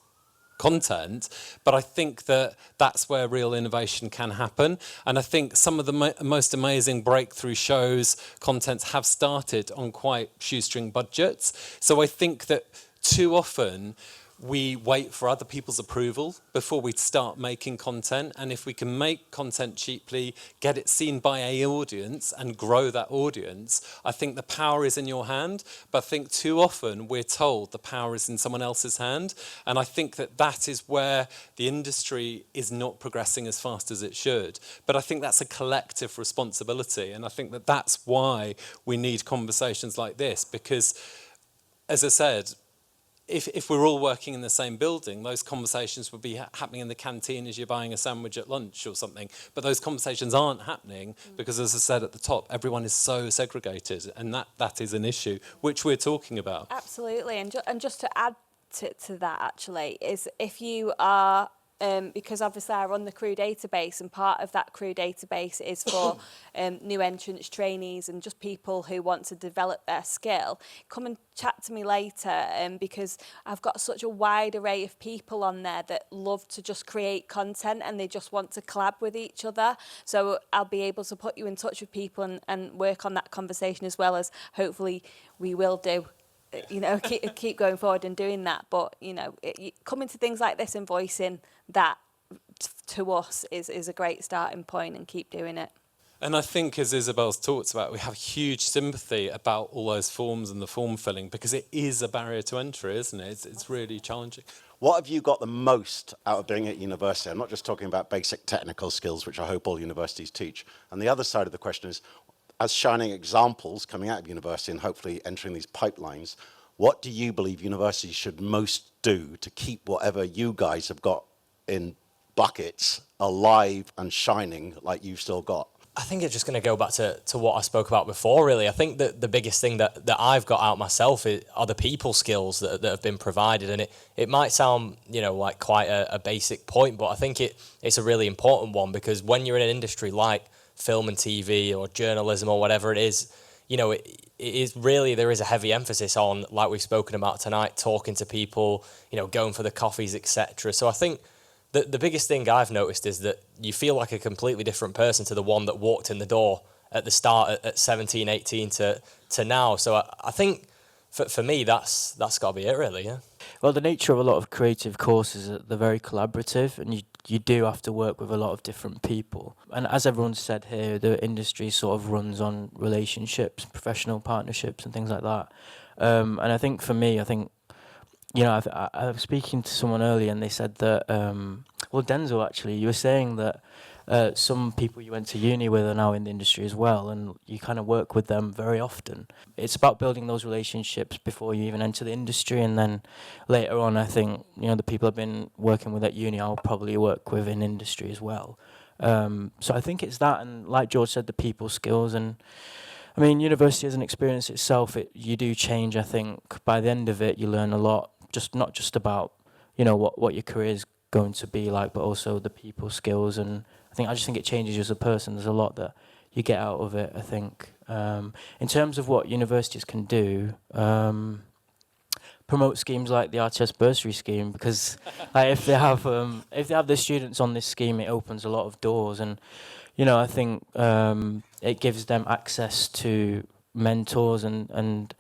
content, but I think that that's where real innovation can happen. And I think some of the most amazing breakthrough shows, contents have started on quite shoestring budgets. So I think that too often we wait for other people's approval before we start making content. And if we can make content cheaply, get it seen by an audience and grow that audience, I think the power is in your hand. But I think too often we're told the power is in someone else's hand. And I think that that is where the industry is not progressing as fast as it should. But I think that's a collective responsibility. And I think that that's why we need conversations like this, because, as I said, if we're all working in the same building, those conversations would be happening in the canteen as you're buying a sandwich at lunch or something. But those conversations aren't happening because, as I said at the top, everyone is so segregated, and that is an issue which we're talking about. Absolutely, and just to add to that, actually, is if you are because obviously I run the crew database, and part of that crew database is for new entrants, trainees, and just people who want to develop their skill. Come and chat to me later, because I've got such a wide array of people on there that love to just create content and they just want to collab with each other. So I'll be able to put you in touch with people and work on that conversation, as well as hopefully we will do. You know, keep going forward and doing that. But, you know, coming to things like this and voicing that to us is a great starting point, and keep doing it. And I think, as Isabel's talked about, we have huge sympathy about all those forms and the form filling, because it is a barrier to entry, isn't it? It's really challenging. What have you got the most out of doing it at university? I'm not just talking about basic technical skills, which I hope all universities teach. And the other side of the question is, as shining examples coming out of university and hopefully entering these pipelines, what do you believe universities should most do to keep whatever you guys have got in buckets alive and shining like you've still got? I think it's just going to go back to what I spoke about before, really. I think that the biggest thing that I've got out myself are the people skills that have been provided. And it might sound, you know, like quite a basic point, but I think it's a really important one, because when you're in an industry like film and TV or journalism or whatever it is, you know, it is really, there is a heavy emphasis on, like we've spoken about tonight, talking to people, you know, going for the coffees, etc. So I think the biggest thing I've noticed is that you feel like a completely different person to the one that walked in the door at the start at 17, 18 to now. So I think for me, that's got to be it, really, yeah. Well, the nature of a lot of creative courses is that they're very collaborative, and you do have to work with a lot of different people. And as everyone said here, the industry sort of runs on relationships, professional partnerships and things like that. And I think for me, you know, I was speaking to someone earlier and they said that, well, Denzel, actually, you were saying that some people you went to uni with are now in the industry as well, and you kind of work with them very often. It's about building those relationships before you even enter the industry, and then later on, I think, you know, the people I've been working with at uni, I'll probably work with in industry as well. So I think it's that, and like George said, the people skills. And I mean, university as an experience itself, you do change. I think by the end of it, you learn a lot, not just about, you know, what your career is going to be like, but also the people skills. And I just think it changes you as a person. There's a lot that you get out of it, I think. In terms of what universities can do, promote schemes like the RTS Bursary scheme, because like, if they have the students on this scheme, it opens a lot of doors. And you know, I think it gives them access to mentors and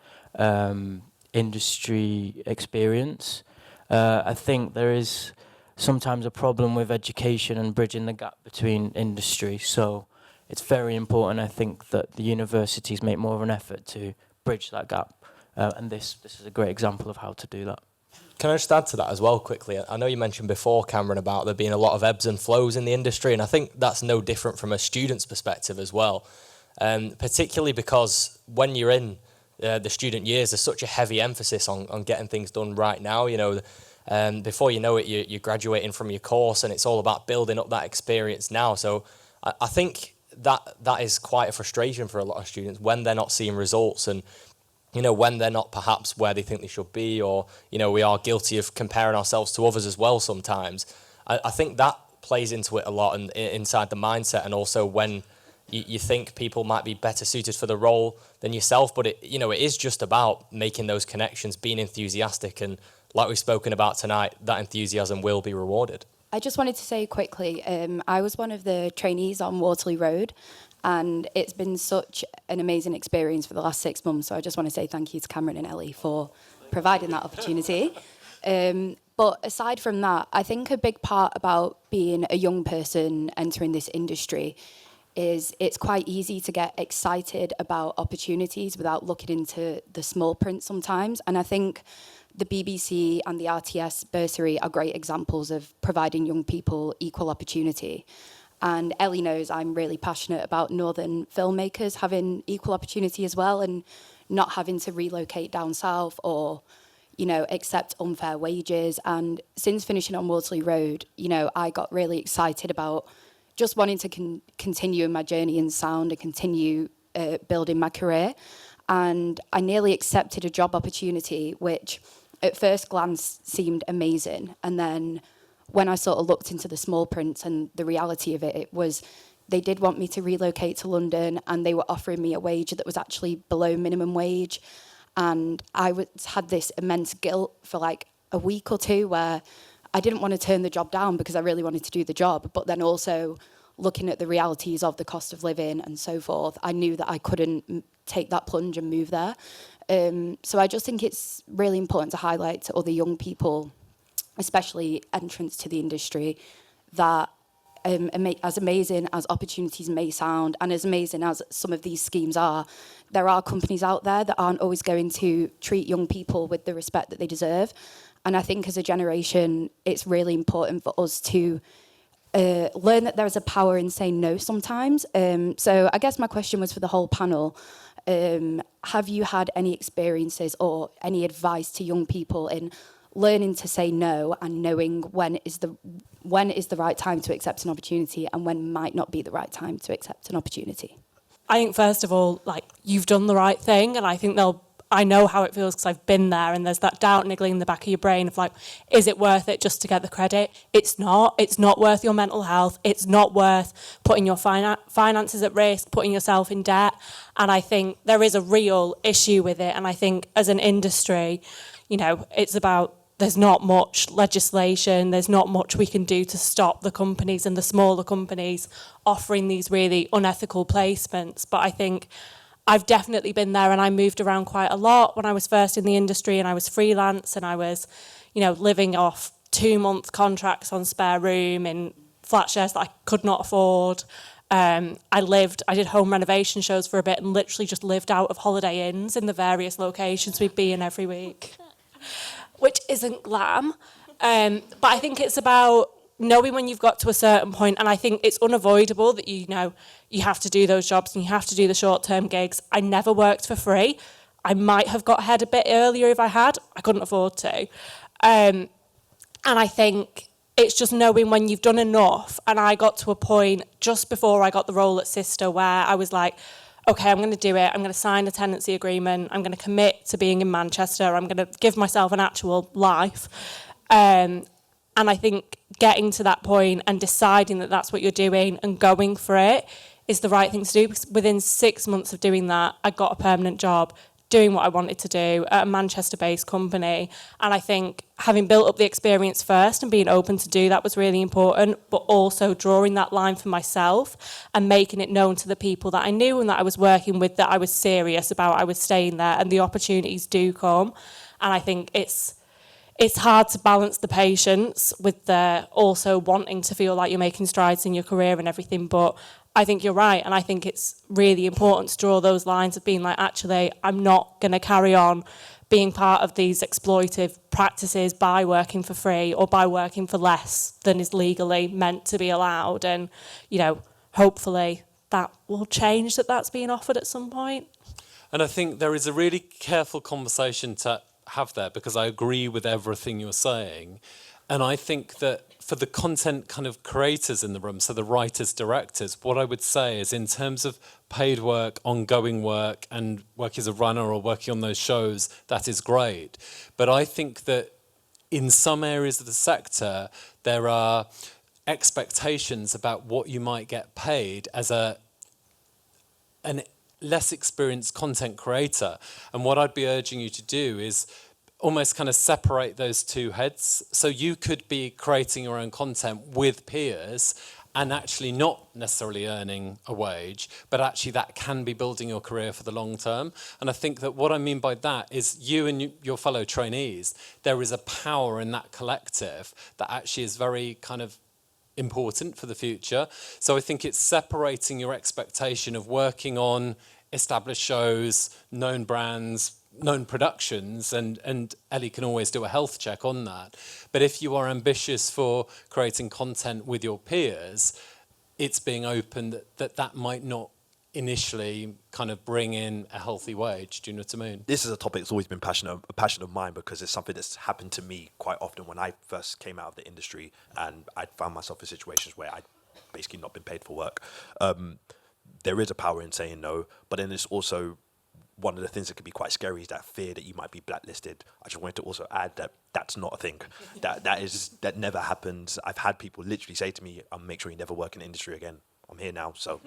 industry experience. I think there is sometimes a problem with education and bridging the gap between industry. So it's very important, I think, that the universities make more of an effort to bridge that gap. And this is a great example of how to do that. Can I just add to that as well quickly? I know you mentioned before, Cameron, about there being a lot of ebbs and flows in the industry, and I think that's no different from a student's perspective as well. Particularly because when you're in the student years, there's such a heavy emphasis on getting things done right now. You know, before you know it, you're graduating from your course, and it's all about building up that experience now. So I think that is quite a frustration for a lot of students when they're not seeing results, and you know, when they're not perhaps where they think they should be, or you know, we are guilty of comparing ourselves to others as well sometimes. I think that plays into it a lot, and inside the mindset, and also when you think people might be better suited for the role than yourself. But it is just about making those connections, being enthusiastic, and like we've spoken about tonight, that enthusiasm will be rewarded. I just wanted to say quickly, I was one of the trainees on Waterloo Road, and it's been such an amazing experience for the last 6 months. So I just want to say thank you to Cameron and Ellie for providing that opportunity. But aside from that, I think a big part about being a young person entering this industry is it's quite easy to get excited about opportunities without looking into the small print sometimes. And I think the BBC and the RTS Bursary are great examples of providing young people equal opportunity. And Ellie knows I'm really passionate about northern filmmakers having equal opportunity as well, and not having to relocate down south or, you know, accept unfair wages. And since finishing on Waterloo Road, you know, I got really excited about just wanting to continue in my journey in sound and continue building my career. And I nearly accepted a job opportunity, which at first glance seemed amazing. And then when I sort of looked into the small print and the reality of it, it was they did want me to relocate to London, and they were offering me a wage that was actually below minimum wage. And I had this immense guilt for like a week or two where I didn't want to turn the job down because I really wanted to do the job, but then also looking at the realities of the cost of living and so forth, I knew that I couldn't take that plunge and move there. So I just think it's really important to highlight to other young people, especially entrants to the industry, that as amazing as opportunities may sound and as amazing as some of these schemes are, there are companies out there that aren't always going to treat young people with the respect that they deserve. And I think as a generation, it's really important for us to learn that there is a power in saying no sometimes. So I guess my question was for the whole panel. Have you had any experiences or any advice to young people in learning to say no and knowing when is the right time to accept an opportunity and when might not be the right time to accept an opportunity? I think first of all, like, you've done the right thing, and I think I know how it feels because I've been there, and there's that doubt niggling in the back of your brain of like, is it worth it just to get the credit? It's not. It's not worth your mental health. It's not worth putting your finances at risk, putting yourself in debt. And I think there is a real issue with it. And I think as an industry, you know, it's about, there's not much legislation, there's not much we can do to stop the companies and the smaller companies offering these really unethical placements. But I think I've definitely been there, and I moved around quite a lot when I was first in the industry, and I was freelance, and I was, you know, living off 2-month contracts on spare room in flat shares that I could not afford. I did home renovation shows for a bit and literally just lived out of Holiday Inns in the various locations we'd be in every week, which isn't glam. But I think it's about knowing when you've got to a certain point, and I think it's unavoidable that, you know, you have to do those jobs and you have to do the short-term gigs. I never worked for free. I might have got ahead a bit earlier if I had. I couldn't afford to. And I think it's just knowing when you've done enough. And I got to a point just before I got the role at Sister where I was like, okay, I'm going to do it. I'm going to sign a tenancy agreement. I'm going to commit to being in Manchester. I'm going to give myself an actual life. And I think getting to that point and deciding that that's what you're doing and going for it is the right thing to do. Because within 6 months of doing that, I got a permanent job doing what I wanted to do at a Manchester-based company. And I think having built up the experience first and being open to do that was really important, but also drawing that line for myself and making it known to the people that I knew and that I was working with that I was serious about, I was staying there, and the opportunities do come. And I think it's hard to balance the patience with the also wanting to feel like you're making strides in your career and everything. But I think you're right. And I think it's really important to draw those lines of being like, actually, I'm not going to carry on being part of these exploitive practices by working for free or by working for less than is legally meant to be allowed. And, you know, hopefully that will change, that's being offered at some point. And I think there is a really careful conversation to have there, because I agree with everything you're saying. And I think that for the content kind of creators in the room, so the writers, directors, what I would say is in terms of paid work, ongoing work, and working as a runner or working on those shows, that is great. But I think that in some areas of the sector, there are expectations about what you might get paid as an less experienced content creator. And what I'd be urging you to do is almost kind of separate those two heads. So you could be creating your own content with peers and actually not necessarily earning a wage, but actually that can be building your career for the long term. And I think that what I mean by that is you and your fellow trainees, there is a power in that collective that actually is very kind of important for the future. So I think it's separating your expectation of working on established shows, known brands, known productions, and Ellie can always do a health check on that. But if you are ambitious for creating content with your peers, it's being open that might not initially kind of bring in a healthy wage. Do you know what I mean? This is a topic that's always been a passion of mine, because it's something that's happened to me quite often when I first came out of the industry and I'd found myself in situations where I'd basically not been paid for work. There is a power in saying no, but then it's also one of the things that can be quite scary is that fear that you might be blacklisted. I just wanted to also add that that's not a thing. That never happens. I've had people literally say to me, make sure you never work in the industry again. I'm here now, so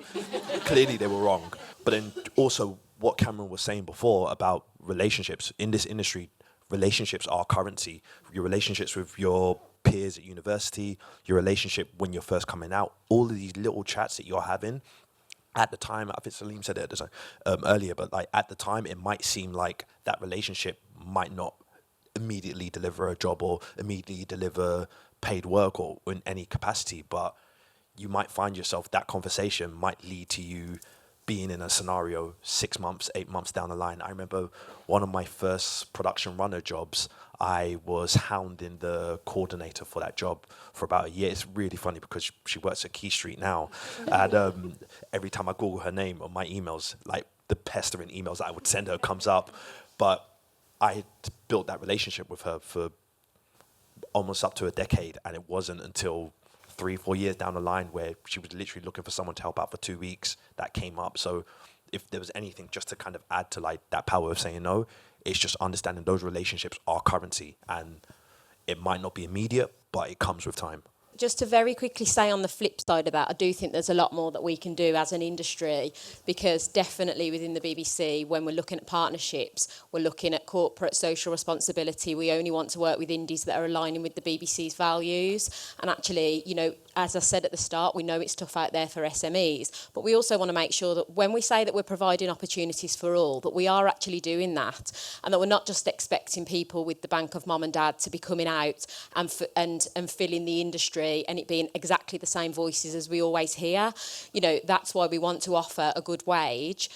clearly they were wrong. But then also what Cameron was saying before about relationships. In this industry, relationships are currency. Your relationships with your peers at university, your relationship when you're first coming out, all of these little chats that you're having, at the time, I think Saleem said it earlier, but like at the time, it might seem like that relationship might not immediately deliver a job or immediately deliver paid work or in any capacity, but you might find yourself, that conversation might lead to you being in a scenario 6 months, 8 months down the line. I remember one of my first production runner jobs, I was hounding the coordinator for that job for about a year. It's really funny because she works at Quay Street now. And every time I Google her name on my emails, like the pestering emails that I would send her comes up. But I had built that relationship with her for almost up to a decade. And it wasn't until 3-4 years down the line where she was literally looking for someone to help out for 2 weeks that came up. So if there was anything just to kind of add to like that power of saying no, it's just understanding those relationships are currency, and it might not be immediate, but it comes with time. Just to very quickly say on the flip side of that, I do think there's a lot more that we can do as an industry, because definitely within the BBC, when we're looking at partnerships, we're looking at corporate social responsibility. We only want to work with indies that are aligning with the BBC's values. And actually, you know, as I said at the start, we know it's tough out there for SMEs, but we also want to make sure that when we say that we're providing opportunities for all, that we are actually doing that, and that we're not just expecting people with the bank of mum and dad to be coming out and filling the industry and it being exactly the same voices as we always hear. You know, that's why we want to offer a good wage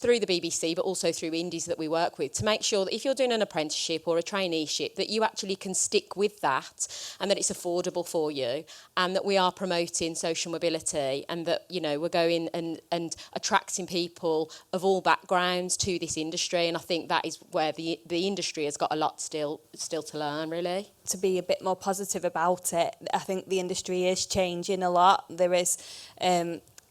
through the BBC, but also through indies that we work with, to make sure that if you're doing an apprenticeship or a traineeship, that you actually can stick with that and that it's affordable for you, and that we are promoting social mobility, and that, you know, we're going and attracting people of all backgrounds to this industry. And I think that is where the industry has got a lot still to learn, really. To be a bit more positive about it, I think the industry is changing a lot. There is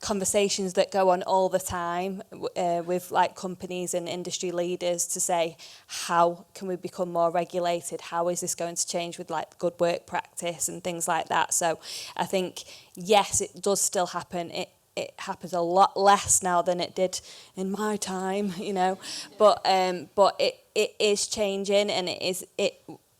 conversations that go on all the time with like companies and industry leaders to say, how can we become more regulated? How is this going to change with like good work practice and things like that? So I think, yes, it does still happen. It happens a lot less now than it did in my time, you know, but it is changing, and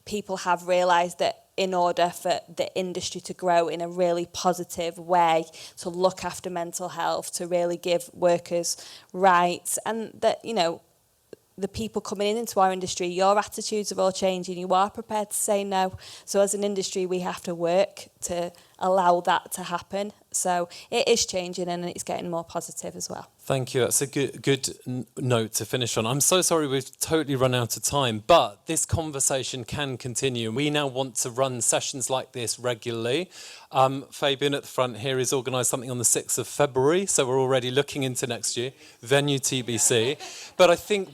people have realised that in order for the industry to grow in a really positive way, to look after mental health, to really give workers rights, and that, you know, the people coming into our industry, your attitudes are all changing, you are prepared to say no. So as an industry, we have to work to allow that to happen. So it is changing, and it's getting more positive as well. Thank you. That's a good note to finish on. I'm so sorry we've totally run out of time, but this conversation can continue. We now want to run sessions like this regularly. Fabian at the front here has organised something on the 6th of February, so we're already looking into next year, venue TBC. But I think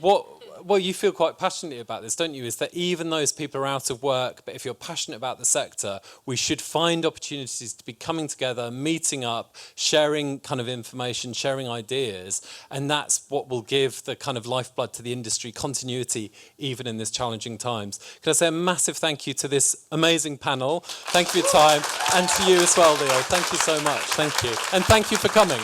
well, you feel quite passionately about this, don't you? Is that even those people are out of work, but if you're passionate about the sector, we should find opportunities to be coming together, meeting up, sharing kind of information, sharing ideas, and that's what will give the kind of lifeblood to the industry, continuity, even in this challenging times. Can I say a massive thank you to this amazing panel? Thank you for your time, and to you as well, Leo. Thank you so much. Thank you. And thank you for coming.